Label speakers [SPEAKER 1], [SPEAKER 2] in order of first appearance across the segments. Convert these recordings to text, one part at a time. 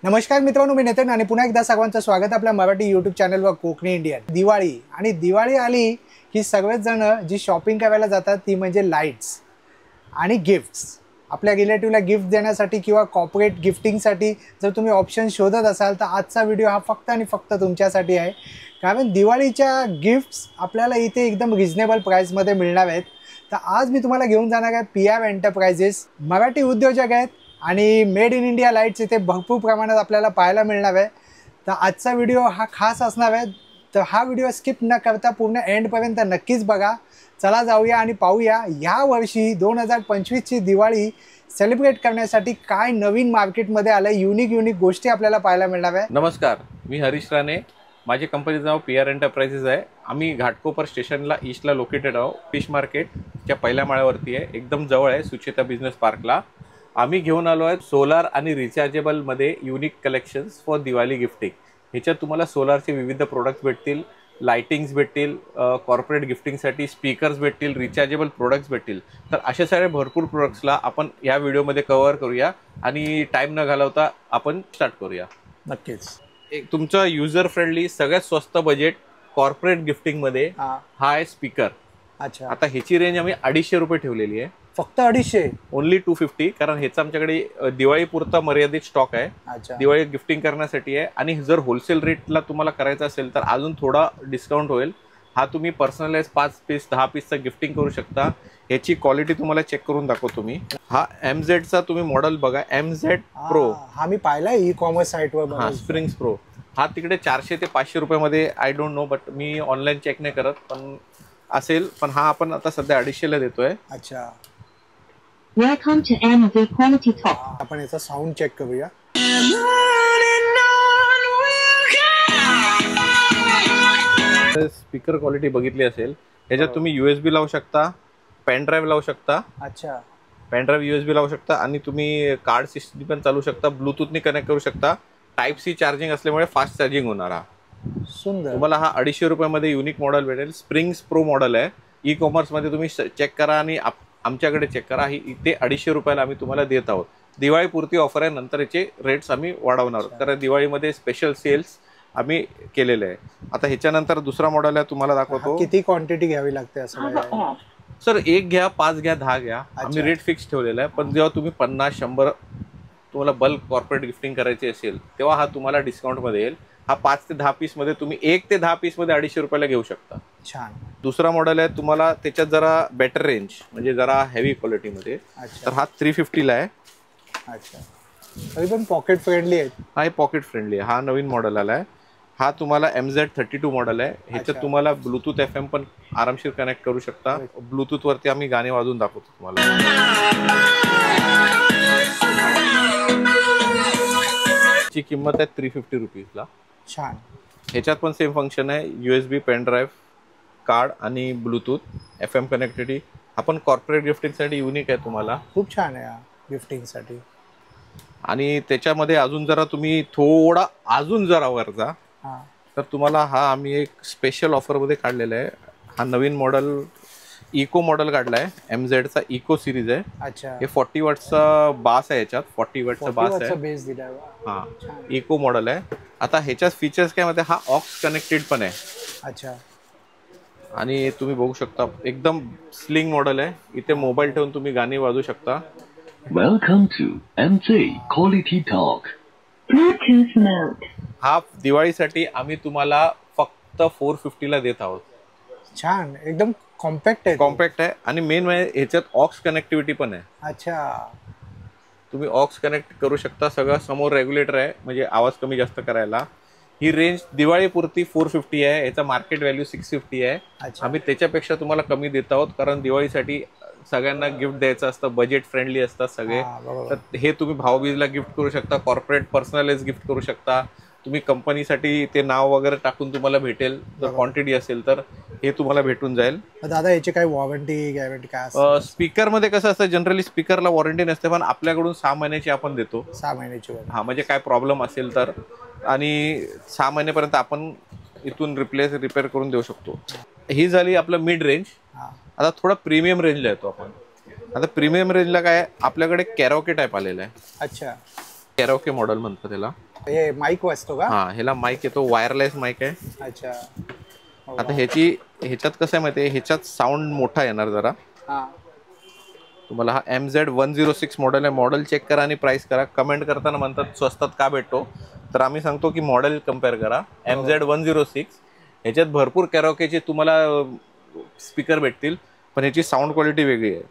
[SPEAKER 1] नमस्कार मित्रांनो, मी नितीन आणि पुन्हा एकदा सर्वांचं स्वागत आपल्या मराठी यूट्यूब चॅनलवर कोकणी इंडियन. दिवाळी आली की सगळेच जण जी शॉपिंग करायला जातात ती म्हणजे लाईट्स आणि गिफ्ट्स. आपल्या रिलेटिव्हला गिफ्ट देण्यासाठी किंवा कॉर्पोरेट गिफ्टिंगसाठी जर तुम्ही ऑप्शन शोधत असाल तर आजचा व्हिडिओ हा फक्त आणि फक्त तुमच्यासाठी आहे. कारण दिवाळीच्या गिफ्ट्स आपल्याला इथे एकदम रिजनेबल प्राईसमध्ये मिळणार आहेत. तर आज मी तुम्हाला घेऊन जाणार आहे PR एंटरप्राइजेस. मराठी उद्योजक आहेत आणि मेड इन इंडिया लाईट्स इथे भरपूर प्रमाणात आपल्याला पाहायला मिळणार आहे. तर आजचा व्हिडिओ हा खास असणार आहे. तर हा व्हिडिओ स्किप न करता पूर्ण एंडपर्यंत नक्कीच बघा. चला जाऊया आणि पाहूया या वर्षी 2025ची दिवाळी सेलिब्रेट करण्यासाठी काय नवीन मार्केटमध्ये आलं, युनिक गोष्टी आपल्याला पाहायला मिळणार आहे.
[SPEAKER 2] नमस्कार, मी हरीश राणे. माझी कंपनीचं नाव PR एंटरप्राइजेस आहे. आम्ही घाटकोपर स्टेशनला ईस्टला लोकेटेड आहोत. फिश मार्केटच्या पहिल्या माळ्यावरती आहे, एकदम जवळ आहे सुचेता बिझनेस पार्कला. आम्ही घेऊन आलो आहे सोलार आणि रिचार्जेबलमध्ये unique collections for Diwali gifting. ह्याच्यात तुम्हाला सोलारचे विविध प्रोडक्ट्स भेटतील, लाइटिंग्स भेटतील, कॉर्पोरेट गिफ्टिंगसाठी स्पीकर्स भेटतील, रिचार्जेबल प्रोडक्ट्स भेटतील. तर अशा सारे भरपूर प्रोडक्ट्सला आपण या व्हिडिओमध्ये कव्हर करूया आणि टाईम न घालवता आपण स्टार्ट करूया.
[SPEAKER 1] नक्कीच
[SPEAKER 2] एक तुमचं युजर फ्रेंडली सगळ्यात स्वस्त बजेट कॉर्पोरेट गिफ्टिंगमध्ये हा आहे स्पीकर.
[SPEAKER 1] अच्छा,
[SPEAKER 2] आता ह्याची रेंज आम्ही 250 रुपये ठेवलेली आहे.
[SPEAKER 1] फक्त 250?
[SPEAKER 2] ओनली 250, कारण ह्याचा आमच्याकडे दिवाळी पुरता मर्यादित स्टॉक आहे. दिवाळी गिफ्टिंग करण्यासाठी आहे. आणि जर होलसेल रेटला तुम्हाला करायचं असेल तर अजून थोडा डिस्काउंट होईल. हा तुम्ही पर्सनलाइज 5 पीस 10 पीसचा गिफ्टिंग करू शकता. ह्याची क्वालिटी तुम्हाला चेक करून दाखवतो मी. हा MZचा तुम्ही मॉडेल बघा, MZ Pro.
[SPEAKER 1] हा मी पाहिलाय ई कॉमर्स साईटवर.
[SPEAKER 2] हा स्प्रिंग्स प्रो. हा तिकडे 400 ते 500 रुपयामध्ये, आय डोंट नो, बट मी ऑनलाईन चेक नाही करत, पण असेल. पण हा आपण आता सध्या 250ला देतोय.
[SPEAKER 1] अच्छा,
[SPEAKER 3] Welcome to MV Quality Talk.
[SPEAKER 1] आपण याचा साऊंड चेक करूया.
[SPEAKER 2] स्पीकर क्वालिटी बघितली असेल. याच्यात तुम्ही USB लावू शकता, पेन ड्राईव्ह लावू शकता.
[SPEAKER 1] अच्छा,
[SPEAKER 2] पेन ड्राईव्ह USB लावू शकता आणि तुम्ही कार्ड सिस्टम पण चालू शकता. ब्लूटूथनी कनेक्ट करू शकता. Type-C चार्जिंग असल्यामुळे फास्ट चार्जिंग होणार. हा
[SPEAKER 1] सुंदर.
[SPEAKER 2] तुम्हाला हा 250 रुपयामध्ये युनिक मॉडेल भेटेल. स्प्रिंग्स प्रो मॉडेल आहे. ई कॉमर्समध्ये तुम्ही चेक करा आणि आमच्याकडे चेक करा. ही इथे 250 रुपयाला आम्ही तुम्हाला देत आहोत. दिवाळीपुरती ऑफर आहे, नंतर याचे रेट्स आम्ही वाढवणार आहोत. तर दिवाळीमध्ये स्पेशल सेल्स आम्ही केलेले आहे. आता ह्याच्यानंतर दुसरा मॉडेल आहे, तुम्हाला दाखवतो.
[SPEAKER 1] किती क्वांटिटी घ्यावी लागते असं?
[SPEAKER 2] सर 1 घ्या, 5 घ्या, 10 घ्या. आम्ही रेट फिक्स ठेवलेला आहे. पण जेव्हा तुम्ही 50-100 तुम्हाला बल्क कॉर्पोरेट गिफ्टिंग करायची असेल तेव्हा हा तुम्हाला डिस्काउंटमध्ये येईल. हा 5 ते 10 पीसमध्ये तुम्ही 1 ते 10 पीसमध्ये 250 रुपयाला घेऊ शकता.
[SPEAKER 1] छान.
[SPEAKER 2] दुसरा मॉडेल आहे तुम्हाला त्याच्यात जरा बेटर रेंज, म्हणजे जरा हेवी क्वालिटीमध्ये. तर हा 350ला आहे.
[SPEAKER 1] अच्छा, तरी पण पॉकेट फ्रेंडली आहे.
[SPEAKER 2] हा पॉकेट फ्रेंडली आहे. हा नवीन मॉडेल आला आहे. हा तुम्हाला MZ32 मॉडेल आहे. ह्याच्यात तुम्हाला ब्लूटूथ FM पण आरामशीर कनेक्ट करू शकता. ब्लूटूथवरती आम्ही गाणे वाजवून दाखवतो तुम्हाला. ची किंमत आहे 350 रुपीजला.
[SPEAKER 1] छान.
[SPEAKER 2] ह्याच्यात पण सेम फंक्शन आहे. USB, पेन ड्राईव्ह, कार्ड आणि ब्लूटूथ FM कनेक्टिव्हिटी. आपण कॉर्पोरेट गिफ्टिंगसाठी युनिक आहे तुम्हाला.
[SPEAKER 1] खूप छान आहे गिफ्टिंगसाठी.
[SPEAKER 2] आणि त्याच्यामध्ये अजून जरा तुम्ही थोडा अजून जरा वर जा तर तुम्हाला हा आम्ही एक स्पेशल ऑफरमध्ये काढलेला आहे. हा नवीन मॉडेल इको मॉडेल काढला आहे. MZचा इको सिरीज आहे.
[SPEAKER 1] अच्छा,
[SPEAKER 2] हे 40 वॉटचा बास आहे. याच्यात 40 वॉटचा बास आहे.
[SPEAKER 1] बेस दिलाय.
[SPEAKER 2] हा इको मॉडेल आहे. आता ह्याच्यात फीचर्स काय मध्ये, हा ऑक्स कनेक्टेड पण आहे.
[SPEAKER 1] अच्छा,
[SPEAKER 2] आणि तुम्ही बघू शकता एकदम स्लिंग मॉडेल आहे. इथे मोबाईल ठेवून तुम्ही गाणी वाजवू शकता.
[SPEAKER 4] Welcome to MZ quality talk.
[SPEAKER 3] Bluetooth mode.
[SPEAKER 2] हा दिवाळीसाठी आम्ही तुम्हाला फक्त 450ला देत आहोत.
[SPEAKER 1] छान, एकदम कॉम्पॅक्ट आहे.
[SPEAKER 2] कॉम्पॅक्ट आहे आणि मेन म्हणजे ह्याच्यात ऑक्स कनेक्टिव्हिटी पण आहे.
[SPEAKER 1] अच्छा,
[SPEAKER 2] तुम्ही ऑक्स कनेक्ट करू शकता. सगळं समोर रेग्युलेटर आहे, म्हणजे आवाज कमी जास्त करायला. ही रेंज दिवाळीपुरती 450 आहे. याचा मार्केट व्हॅल्यू 650 आहे. आम्ही त्याच्यापेक्षा तुम्हाला कमी देत आहोत, कारण दिवाळीसाठी सगळ्यांना गिफ्ट द्यायचं असतं, बजेट फ्रेंडली असतात सगळे. तर हे तुम्ही भाऊबीजला गिफ्ट करू शकता, कॉर्पोरेट पर्सनलाइज गिफ्ट करू शकता. तुम्ही कंपनीसाठी ते नाव वगैरे टाकून तुम्हाला भेटेल. जर क्वांटिटी असेल तर हे तुम्हाला भेटून जाईल.
[SPEAKER 1] दादा याची काय वॉरंटी गॅरंटी काय?
[SPEAKER 2] स्पीकरमध्ये कसं असतं, जनरली स्पीकरला वॉरंटी नसते, पण आपल्याकडून 6 महिन्याची आपण देतो.
[SPEAKER 1] 6 महिन्याची?
[SPEAKER 2] हा, म्हणजे काय प्रॉब्लेम असेल तर. आणि 6 महिन्यापर्यंत आपण इथून रिपेअर करून देऊ शकतो. ही झाली आपलं मिड रेंज. आता थोडा प्रीमियम रेंजला येतो आपण. आता प्रीमियम रेंजला काय, आपल्याकडे कॅरोके टाईप आलेला आहे.
[SPEAKER 1] अच्छा,
[SPEAKER 2] कॅरोके मॉडेल म्हणतात त्याला.
[SPEAKER 1] हे माईक वाजतो का?
[SPEAKER 2] हा, ह्याला माईक येतो, वायरलेस माईक आहे.
[SPEAKER 1] अच्छा.
[SPEAKER 2] आता ह्याच्यात कसं आहे माहिती आहे, ह्याच्यात साऊंड मोठा येणार जरा.
[SPEAKER 1] हा.
[SPEAKER 2] तुम्हाला हा MZ106 मॉडेल आहे. मॉडेल चेक करा आणि प्राइस करा. कमेंट करताना म्हणतात स्वस्तात का भेटतो, तर आम्ही सांगतो की मॉडेल कम्पेअर करा. MZ106 ह्याच्यात भरपूर कॅरोकेचे तुम्हाला स्पीकर भेटतील, पण ह्याची साऊंड क्वालिटी वेगळी आहे.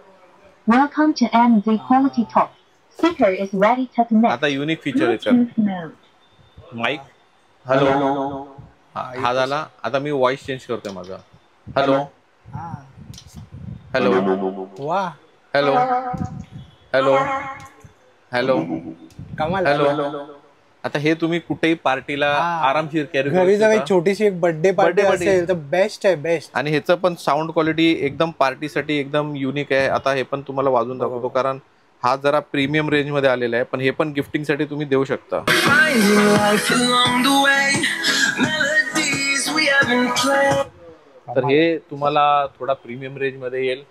[SPEAKER 3] Welcome to MZ Quality Talk. Speaker is ready to connect.
[SPEAKER 2] आता युनिक फीचर याच्यात
[SPEAKER 3] Bluetooth mode.
[SPEAKER 2] माईक. हॅलो. हा झाला. आता मी व्हॉइस चेंज करतोय माझा. हॅलो.
[SPEAKER 1] हा.
[SPEAKER 2] हॅलो.
[SPEAKER 1] वा.
[SPEAKER 2] हॅलो. हॅलो. हॅलो.
[SPEAKER 1] कमाल.
[SPEAKER 2] हॅलो. आता हे तुम्ही कुठेही पार्टीला आरामशीर कॅरी करू
[SPEAKER 1] घरी जर
[SPEAKER 2] शकता.
[SPEAKER 1] एक छोटीशी एक बर्थडे पार्टी
[SPEAKER 2] party.
[SPEAKER 1] असेल तर बेस्ट आहे, बेस्ट.
[SPEAKER 2] आणि ह्याचं पण साऊंड क्वालिटी एकदम पार्टीसाठी एकदम युनिक आहे. आता हे पण तुम्हाला वाजून दाखवतो, कारण हा जरा प्रीमियम रेंज मध्ये आलेला आहे, पण हे पण गिफ्टिंग साठी तुम्ही देऊ शकता. तर हे तुम्हाला थोडा प्रीमियम रेंज मध्ये येईल.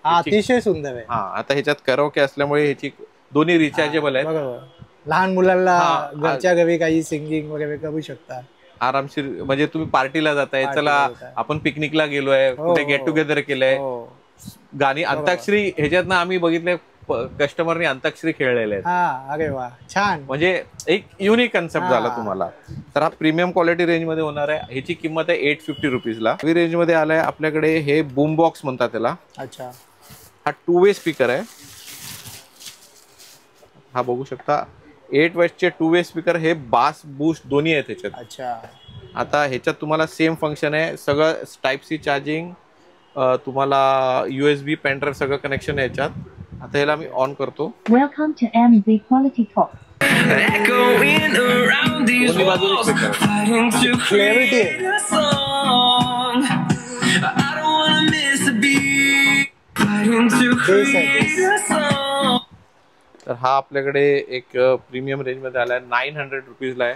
[SPEAKER 1] हा, अतिशय सुंदर आहे.
[SPEAKER 2] हा, आता ह्याच्यात कॅरोके असल्यामुळे ह्याची दोन्ही रिचार्जेबल आहेत.
[SPEAKER 1] बरोबर. लहान मुलांना
[SPEAKER 2] हा,
[SPEAKER 1] घरच्या घरी काही सिंगिंग वगैरे करू शकता.
[SPEAKER 2] आरामशीर, म्हणजे तुम्ही पार्टीला जाताय, चला
[SPEAKER 1] जाताय.
[SPEAKER 2] आपण पिकनिकला गेलोय, कुठे गेट टुगेदर केलंय,
[SPEAKER 1] हो.
[SPEAKER 2] गाणी अंताक्षरी ह्याच्यात आम्ही बघितले कस्टमरनी अंताक्षरी खेळलेले आहेत.
[SPEAKER 1] हा. अरे वा, छान.
[SPEAKER 2] म्हणजे एक युनिक कन्सेप्ट झाला तुम्हाला. तर हा प्रीमियम क्वालिटी रेंज मध्ये होणार आहे. ह्याची किंमत आहे 850 रुपीजला. ही रेंज मध्ये आलाय आपल्याकडे हे बूम बॉक्स म्हणतात त्याला.
[SPEAKER 1] अच्छा.
[SPEAKER 2] हा 2 वे स्पीकर आहे. हा बघू शकता 8 वॉटचे 2 वे स्पीकर. हे बास बूस्ट दोन्ही आहेत ह्याच्यात.
[SPEAKER 1] अच्छा.
[SPEAKER 2] आता ह्याच्यात तुम्हाला सेम फंक्शन आहे, सगळं टाईप सी चार्जिंग, तुम्हाला USB पेन ड्राइव्ह सगळं कनेक्शन आहे ह्याच्यात. आता ह्याला मी ऑन करतो.
[SPEAKER 3] Welcome to MZ Quality Talk.
[SPEAKER 2] दोन्ही बाजूने स्पीकर आहे.
[SPEAKER 1] क्लॅरिटी आहे. बेस आहे, बेस.
[SPEAKER 2] तर हा आपल्याकडे एक प्रीमियम रेंज मध्ये आलाय. 900 रुपीजला आहे.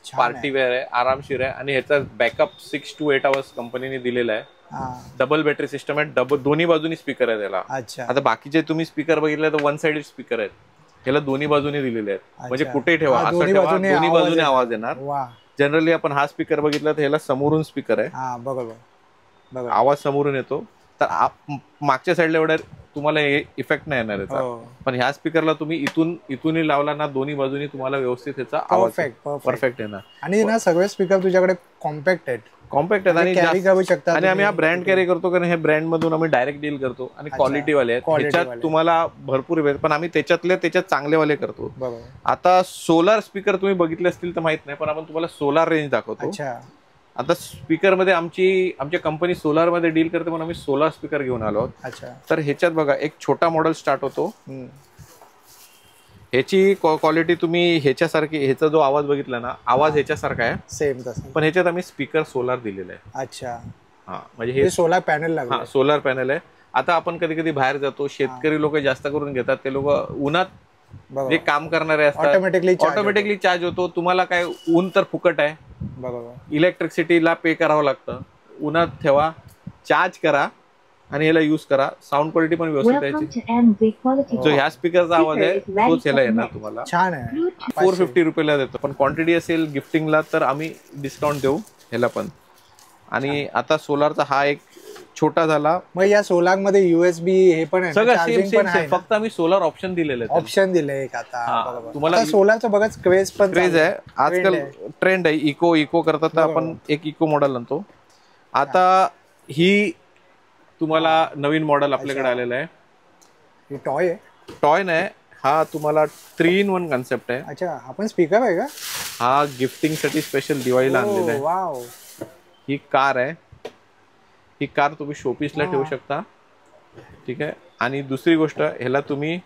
[SPEAKER 1] छान
[SPEAKER 2] पार्टी
[SPEAKER 1] आहे.
[SPEAKER 2] वेअर आहे, आरामशीर आहे, आणि ह्याचा बॅकअप 6 to 8 आवर्स कंपनीने दिलेला आहे.
[SPEAKER 1] हा.
[SPEAKER 2] डबल बॅटरी सिस्टम आहे. दोन्ही बाजूनी स्पीकर आहे त्याला.
[SPEAKER 1] अच्छा.
[SPEAKER 2] आता बाकीचे तुम्ही स्पीकर बघितले तर वन साइडेड स्पीकर आहेत. ह्याला दोन्ही बाजूने दिलेले आहेत. म्हणजे
[SPEAKER 1] अच्छा.
[SPEAKER 2] कुठे ठेवा,
[SPEAKER 1] हा,
[SPEAKER 2] असं
[SPEAKER 1] दोन्ही
[SPEAKER 2] ठेवा,
[SPEAKER 1] बाजूने
[SPEAKER 2] दोन्ही
[SPEAKER 1] आवाज
[SPEAKER 2] बाजूने
[SPEAKER 1] येणार.
[SPEAKER 2] आवाज येणार.
[SPEAKER 1] वा.
[SPEAKER 2] जनरली आपण हा स्पीकर बघितला तर ह्याला समोरून स्पीकर आहे,
[SPEAKER 1] हा, बरोबर. बरोबर.
[SPEAKER 2] आवाज समोरून येतो. तर मागच्या साईडला एवढा तुम्हाला इफेक्ट नाही येणार याचा.
[SPEAKER 1] हो.
[SPEAKER 2] पण ह्या स्पीकरला तुम्ही इथूनही लावला ना, दोन्ही बाजूनी तुम्हाला व्यवस्थित त्याचा आवाज परफेक्ट येणार.
[SPEAKER 1] आणि ना सगळे स्पीकर तुझ्याकडे कॉम्पॅक्ट आहेत,
[SPEAKER 2] कॉम्पॅक्ट आहेत,
[SPEAKER 1] कॅरी करू शकता.
[SPEAKER 2] आणि आम्ही हा ब्रँड कॅरी करतो, कारण हे ब्रँड मधून आम्ही डायरेक्ट डील करतो, आणि क्वालिटी वाले आहेत. त्याच्यात तुम्हाला भरपूर वेळ, पण आम्ही त्याच्यात चांगले वाले करतो.
[SPEAKER 1] बरोबर.
[SPEAKER 2] आता सोलार स्पीकर तुम्ही बघितले असतील तर माहित नाही, पण आपण तुम्हाला सोलार रेंज दाखवतो.
[SPEAKER 1] अच्छा.
[SPEAKER 2] आता स्पीकर मध्ये आमची कंपनी सोलार मध्ये डील करते, पण आम्ही सोलार स्पीकर घेऊन आलो आहोत.
[SPEAKER 1] अच्छा.
[SPEAKER 2] तर ह्याच्यात बघा एक छोटा मॉडेल स्टार्ट होतो. ह्याची क्वालिटी तुम्ही ह्याच्यासारखी, ह्याचा जो आवाज बघितला ना, आवाज ह्याच्यासारखा आहे
[SPEAKER 1] सेम तसं,
[SPEAKER 2] पण ह्याच्यात आम्ही स्पीकर सोलार दिलेला आहे.
[SPEAKER 1] अच्छा.
[SPEAKER 2] हा, म्हणजे हे
[SPEAKER 1] सोलार पॅनल लागलं.
[SPEAKER 2] हा, सोलार पॅनल आहे. आता आपण कधी कधी बाहेर जातो, शेतकरी लोक जास्त करून घेतात, ते लोक उन्हात जे काम करणारे असतात, ऑटोमॅटिकली चार्ज होतो. तुम्हाला काय, ऊन तर फुकट आहे,
[SPEAKER 1] बरोबर,
[SPEAKER 2] इलेक्ट्रिसिटीला पे करावं लागतं. उन्हात ठेवा, चार्ज करा आणि याला युज करा. साऊंड क्वालिटी पण व्यवस्थित आहे. जो ह्या स्पीकरचा आवाज आहे तोच याला येणार तुम्हाला.
[SPEAKER 1] छान आहे.
[SPEAKER 2] 450 रुपयाला देतो, पण क्वांटिटी असेल गिफ्टिंगला तर आम्ही डिस्काउंट देऊ ह्याला पण. आणि आता सोलारचा हा एक छोटा झाला.
[SPEAKER 1] मग या सोलार मध्ये USB हे पण आहे,
[SPEAKER 2] सगळं
[SPEAKER 1] चार्जिंग पण आहे,
[SPEAKER 2] फक्त आम्ही सोलार ऑप्शन दिलेले आहे.
[SPEAKER 1] ऑप्शन दिले एक. आता
[SPEAKER 2] बरोबर, तुम्हाला
[SPEAKER 1] सोलारचं बघाच क्रेज आहे
[SPEAKER 2] आजकाल, ट्रेंड आहे. इको करतात, तर आपण एक इको मॉडेल आणतो. आता ही तुम्हाला नवीन मॉडेल आपल्याकडे आलेला आहे. टॉय नाही, हा तुम्हाला 3-in-1 कन्सेप्ट आहे.
[SPEAKER 1] अच्छा, आपण स्पीकर आहे का?
[SPEAKER 2] हा गिफ्टिंग साठी स्पेशल दिवाळीला आणलेला आहे.
[SPEAKER 1] वाव.
[SPEAKER 2] ही कार आहे. ही कार तुम्ही शोपीसला ठेवू शकता, ठीक आहे. आणि दुसरी गोष्ट, ह्याला तुम्ही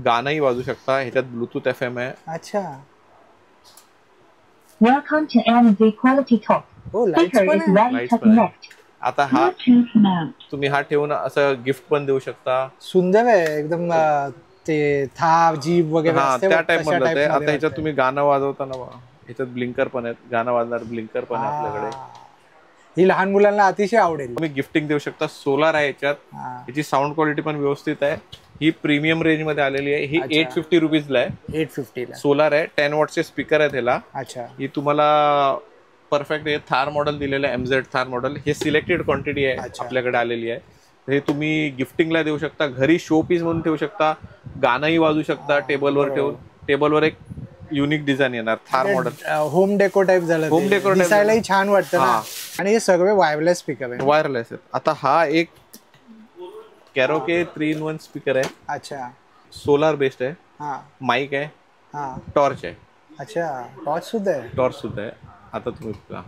[SPEAKER 2] गाणंही वाजू शकता. ह्याच्यात ब्लूटूथ FM आहे.
[SPEAKER 1] अच्छा.
[SPEAKER 3] Welcome to MZ Quality Talk. Speaker is ready to connect.
[SPEAKER 2] आता हा तुम्ही हा ठेवून असं गिफ्ट पण देऊ शकता.
[SPEAKER 1] सुंदर आहे एकदम. ते थार जीप वगैरे
[SPEAKER 2] त्या टाइप मध्ये आहे. आता ह्याच्यात तुम्ही गाणं वाजवताना ह्याच्यात ब्लिंकर पण आहेत, गाणं वाजणार ब्लिंकर पण आहे आपल्याकडे.
[SPEAKER 1] ही लहान मुलांना अतिशय आवडेल.
[SPEAKER 2] तुम्ही गिफ्टिंग देऊ शकता. सोलार आहे ह्याच्यात, ह्याची साऊंड क्वालिटी पण व्यवस्थित आहे. ही प्रीमियम रेंज मध्ये आलेली आहे. ही
[SPEAKER 1] अच्छा.
[SPEAKER 2] 850 रुपीजला आहे.
[SPEAKER 1] 850 ला.
[SPEAKER 2] सोलार आहे, 10 वॉटचे स्पीकर आहे त्याला.
[SPEAKER 1] अच्छा.
[SPEAKER 2] ही तुम्हाला परफेक्ट हे थार मॉडेल दिलेलं आहे, MZ थार मॉडेल. हे सिलेक्टेड क्वांटिटी आहे आपल्याकडे आलेली आहे. हे तुम्ही गिफ्टिंगला देऊ शकता, घरी शो पीस म्हणून ठेवू शकता, गाणंही वाजू शकता. टेबलवर ठेवून, टेबलवर एक युनिक डिझाइन येणार Thar model.
[SPEAKER 1] Home deco type झालं.
[SPEAKER 2] होम डेको
[SPEAKER 1] दिसायलाही छान वाटतं ना. आणि हे सगळे वायरलेस स्पीकर आहे.
[SPEAKER 2] वायरलेस आहेत. आता हा एक कॅरोके 3-in-1 स्पीकर आहे.
[SPEAKER 1] अच्छा.
[SPEAKER 2] सोलार बेस्ड आहे.
[SPEAKER 1] हा.
[SPEAKER 2] माईक आहे.
[SPEAKER 1] हा.
[SPEAKER 2] टॉर्च आहे.
[SPEAKER 1] अच्छा, टॉर्च सुद्धा आहे.
[SPEAKER 2] टॉर्च सुद्धा आहे. आता तुम्ही बघा.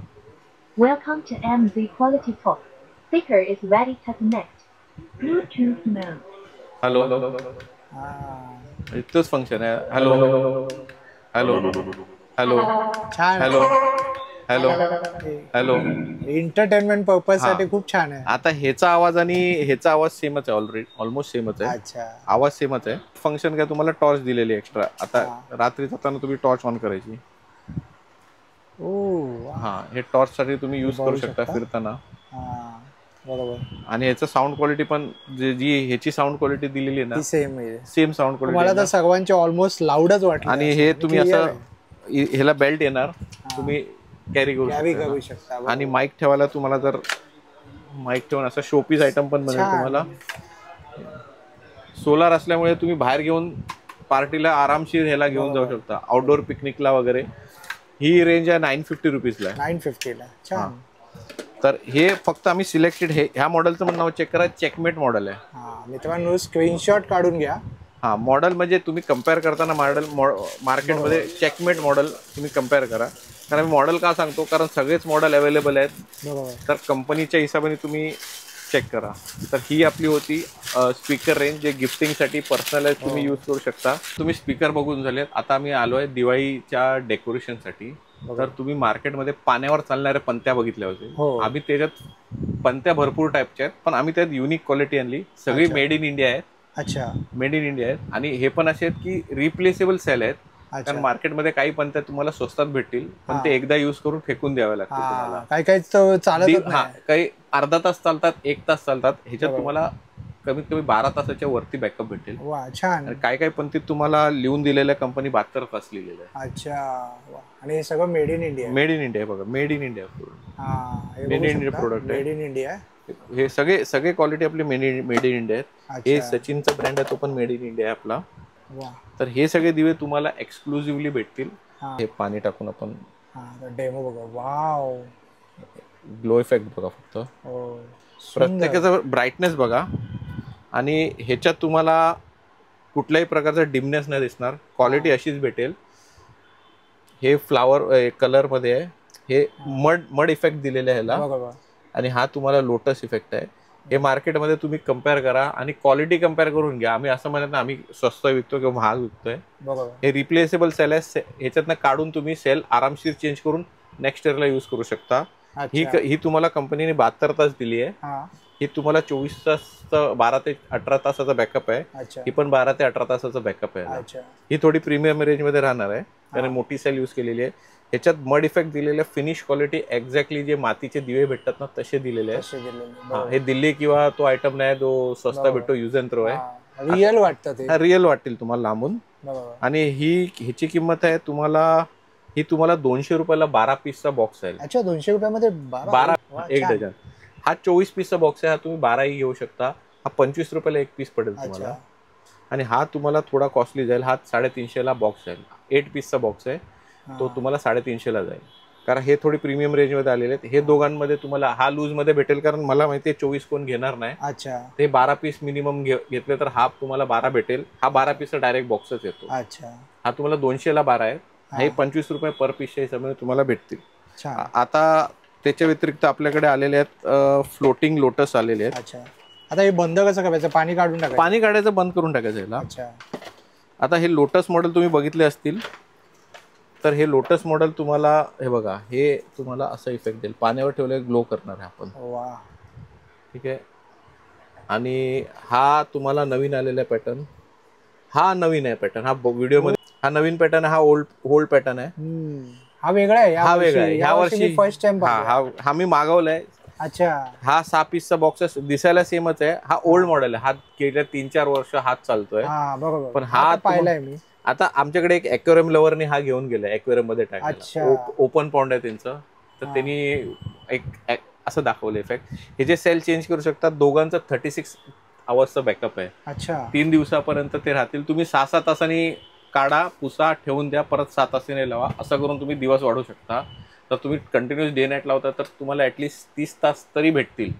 [SPEAKER 3] Welcome to MZ Quality Talk. Speaker is ready to connect. Bluetooth mode.
[SPEAKER 2] Hello,
[SPEAKER 1] हा.
[SPEAKER 2] इतकंच फंक्शन आहे. हॅलो हॅलो हॅलो
[SPEAKER 1] छान.
[SPEAKER 2] Hello hello hello.
[SPEAKER 1] Entertainment purpose साठी खूप छान आहे.
[SPEAKER 2] आता ह्याचा आवाज आणि ह्याचा आवाज सेमच आहे, ऑलमोस्ट सेमच आहे.
[SPEAKER 1] अच्छा.
[SPEAKER 2] आवाज सेमच आहे. फंक्शन काय तुम्हाला टॉर्च दिलेली एक्स्ट्रा. आता रात्री जाताना तुम्ही टॉर्च ऑन करायची. हा, हे टॉर्च साठी तुम्ही युज करू शकता फिरताना.
[SPEAKER 1] बरोबर.
[SPEAKER 2] आणि ह्याचं साऊंड क्वालिटी पण जी ह्याची साऊंड क्वालिटी दिलेली आहे ना,
[SPEAKER 1] सेम आहे.
[SPEAKER 2] Same sound quality.
[SPEAKER 1] मला तर सर्वांचे ऑलमोस्ट लाऊडच वाटलं.
[SPEAKER 2] आणि हे तुम्ही असं ह्याला बेल्ट येणार, तुम्ही कॅरी करू
[SPEAKER 1] शकता.
[SPEAKER 2] आणि माईक ठेवायला तुम्हाला जर माईक ठेवून असं शोपीस आयटम पण बनेल तुम्हाला. सोलार असल्यामुळे तुम्ही बाहेर घेऊन पार्टीला आरामशीर ह्याला घेऊन जाऊ शकता, आउटडोर पिकनिकला वगैरे. ही रेंज आहे 950 रुपीजला.
[SPEAKER 1] 950 ला. छान.
[SPEAKER 2] तर हे फक्त आम्ही सिलेक्टेड, हे ह्या मॉडेलचं पण नाव चेक करा, चेकमेट मॉडेल आहे.
[SPEAKER 1] मित्रांनो स्क्रीनशॉट काढून घ्या.
[SPEAKER 2] हा, मॉडेल म्हणजे तुम्ही कम्पेअर करताना मॉडेल मार्केटमध्ये चेकमेट मॉडेल तुम्ही कम्पेअर करा. कारण मॉडेल का सांगतो, कारण सगळेच मॉडेल अवेलेबल आहेत. तर कंपनीच्या हिशोबाने तुम्ही चेक करा. तर ही आपली होती स्पीकर रेंज, जे गिफ्टिंगसाठी पर्सनलाइज तुम्ही यूज करू शकता. तुम्ही स्पीकर बघून झालेत. आता आम्ही आलोय दिवाळीच्या डेकोरेशनसाठी. तर तुम्ही मार्केटमध्ये पाण्यावर चालणाऱ्या पंत्या बघितल्या होत्या. आम्ही त्याच्यात पंत्या भरपूर टाईपच्या आहेत, पण आम्ही त्यात युनिक क्वालिटी आणली. सगळी मेड इन इंडिया आहेत.
[SPEAKER 1] अच्छा.
[SPEAKER 2] मेड इन इंडिया आहेत. आणि हे पण असे आहेत की रिप्लेसेबल सेल आहेत. कारण मार्केटमध्ये काही पंत्या तुम्हाला स्वस्तात भेटतील, पण ते एकदा युज करून फेकून द्यावे लागतील तुम्हाला.
[SPEAKER 1] काही काही चालत.
[SPEAKER 2] काही अर्धा तास चालतात, 1 तास चालतात. ह्याच्यात तुम्हाला कमीत कमी 12 तासाच्या वरती बॅकअप भेटेल.
[SPEAKER 1] छान.
[SPEAKER 2] काय काय पंक्तीत तुम्हाला लिहून दिलेल्या कंपनी 72 तास लिहिलेलं आहे.
[SPEAKER 1] अच्छा. आणि हे सगळं made in India.
[SPEAKER 2] Made in India बघा, made in India. Made in India product आहे.
[SPEAKER 1] Made in India.
[SPEAKER 2] हे सगळे क्वालिटी आपली मेड इन इंडिया आहेत. हे सचिनचा ब्रँड आहे, तो पण मेड इन इंडिया आहे आपला. तर हे सगळे दिवे तुम्हाला एक्सक्लुझिव्हली भेटतील. हे पाणी टाकून आपण
[SPEAKER 1] डेमो बघा. वाव.
[SPEAKER 2] ग्लो इफेक्ट बघा फक्त. प्रत्येकाचा ब्राईटनेस बघा. आणि ह्याच्यात तुम्हाला कुठल्याही प्रकारचा डिमनेस नाही दिसणार. क्वालिटी अशीच भेटेल. हे फ्लावर कलर मध्ये आहे. हे मड इफेक्ट दिलेला आहे ह्याला. आणि हा तुम्हाला लोटस इफेक्ट आहे. हे मार्केटमध्ये तुम्ही कम्पेअर करा आणि क्वालिटी कम्पेअर करून घ्या. आम्ही असं म्हणत ना आम्ही स्वस्त विकतो किंवा महाग विकतोय. हे रिप्लेसेबल सेल आहे. ह्याच्यातनं काढून तुम्ही सेल आरामशीर चेंज करून नेक्स्ट इयरला यूज करू शकता. ही तुम्हाला कंपनीने 72 तास दिली आहे. ही तुम्हाला 24 तास 12 ते 18 तासाचा बॅकअप आहे. ही पण 12 ते 18 तासाचा बॅकअप आहे. ही थोडी प्रीमियम रेंज मध्ये राहणार आहे, कारण मोठी सेल यूज केलेली आहे. ह्याच्यात मड इफेक्ट दिलेले, फिनिश क्वालिटी एक्झॅक्टली जे मातीचे दिवे भेटतात ना तसे दिलेले आहे. हे दिल्ली किंवा तो आयटम नाही, तो स्वस्त भेटतो, यूज अँड थ्रो आहे.
[SPEAKER 1] रिअल वाटतं,
[SPEAKER 2] रिअल वाटतील तुम्हाला लांबून. आणि ह्याची किंमत आहे ही तुम्हाला 200 रुपयाला 12 पीसचा बॉक्स आहे.
[SPEAKER 1] अच्छा, 200 रुपयामध्ये 12
[SPEAKER 2] एक डझन. हा 24 पीसचा बॉक्स आहे. हा तुम्ही 12ही घेऊ शकता. हा 25 रुपयाला 1 पीस पडेल तुम्हाला. आणि हा तुम्हाला थोडा कॉस्टली जाईल. हा 350ला बॉक्स जाईल. 8 पीसचा बॉक्स आहे, तो तुम्हाला 350ला जाईल. कारण हे थोडी प्रीमियम रेंज मध्ये आलेले आहेत. हे दोघांमध्ये तुम्हाला हा लूज मध्ये भेटेल, कारण मला माहिती आहे 24 कोण घेणार नाही.
[SPEAKER 1] अच्छा.
[SPEAKER 2] ते 12 पीस मिनिमम घेतले तर हा तुम्हाला 12 भेटेल. हा 12 पीसचा डायरेक्ट बॉक्सच येतो.
[SPEAKER 1] अच्छा.
[SPEAKER 2] हा तुम्हाला 200ला 12 आहे. हे 25 रुपये पर पीसच्या हिशोबाने तुम्हाला भेटतील. आता त्याच्या व्यतिरिक्त आपल्याकडे आलेले आहेत फ्लोटिंग लोटस आलेले आहेत.
[SPEAKER 1] अच्छा. आता हे बंद कसं करायचं? पाणी काढून टाकायचं?
[SPEAKER 2] पाणी काढायचं बंद करून टाकायचं याला.
[SPEAKER 1] अच्छा.
[SPEAKER 2] आता हे लोटस मॉडेल तुम्ही बघितले असतील, तर हे लोटस मॉडेल तुम्हाला हे बघा, हे तुम्हाला असा इफेक्ट देईल. पाण्यावर ठेवले ग्लो करणार आहे आपण.
[SPEAKER 1] वा. ठीक
[SPEAKER 2] आहे. आणि हा तुम्हाला नवीन आलेला पॅटर्न. हा नवीन आहे पॅटर्न. हा व्हिडिओमध्ये हा नवीन पॅटर्न, हा ओल्ड पॅटर्न आहे.
[SPEAKER 1] हा वेगळा आहे.
[SPEAKER 2] हा वेगळा आहे. ह्या वर्षी
[SPEAKER 1] फर्स्ट टाइम
[SPEAKER 2] हा मी मागवलाय.
[SPEAKER 1] अच्छा
[SPEAKER 2] हा 6 पीसचा बॉक्स दिसायला सेमच आहे. हा ओल्ड मॉडेल आहे, हा गेल्या 3-4 वर्ष हाच चालतोय.
[SPEAKER 1] हा बरोबर,
[SPEAKER 2] पण हा
[SPEAKER 1] पाहिलाय मी.
[SPEAKER 2] आता आमच्याकडे एक ॲक्वेरियम लव्हरने हा घेऊन गेलाय ॲक्वेरियम मध्ये टाकायला.
[SPEAKER 1] अच्छा.
[SPEAKER 2] ओपन पॉन्ड आहे त्यांचं, तर
[SPEAKER 1] हा.
[SPEAKER 2] त्यांनी एक असं दाखवलं इफेक्ट. हे जे सेल चेंज करू शकतात, दोघांचं 36 आवर्सचा बॅकअप आहे.
[SPEAKER 1] अच्छा
[SPEAKER 2] 3 दिवसापर्यंत ते राहतील. तुम्ही 6-6 तासांनी काढा, पुसा, ठेवून द्या, परत 6 तासांनी लावा, असं करून तुम्ही दिवस वाढवू शकता. तर तुम्ही कंटिन्युअस डे नाईट लावता तर तुम्हाला ऍटलीस्ट 30 तास तरी भेटतील.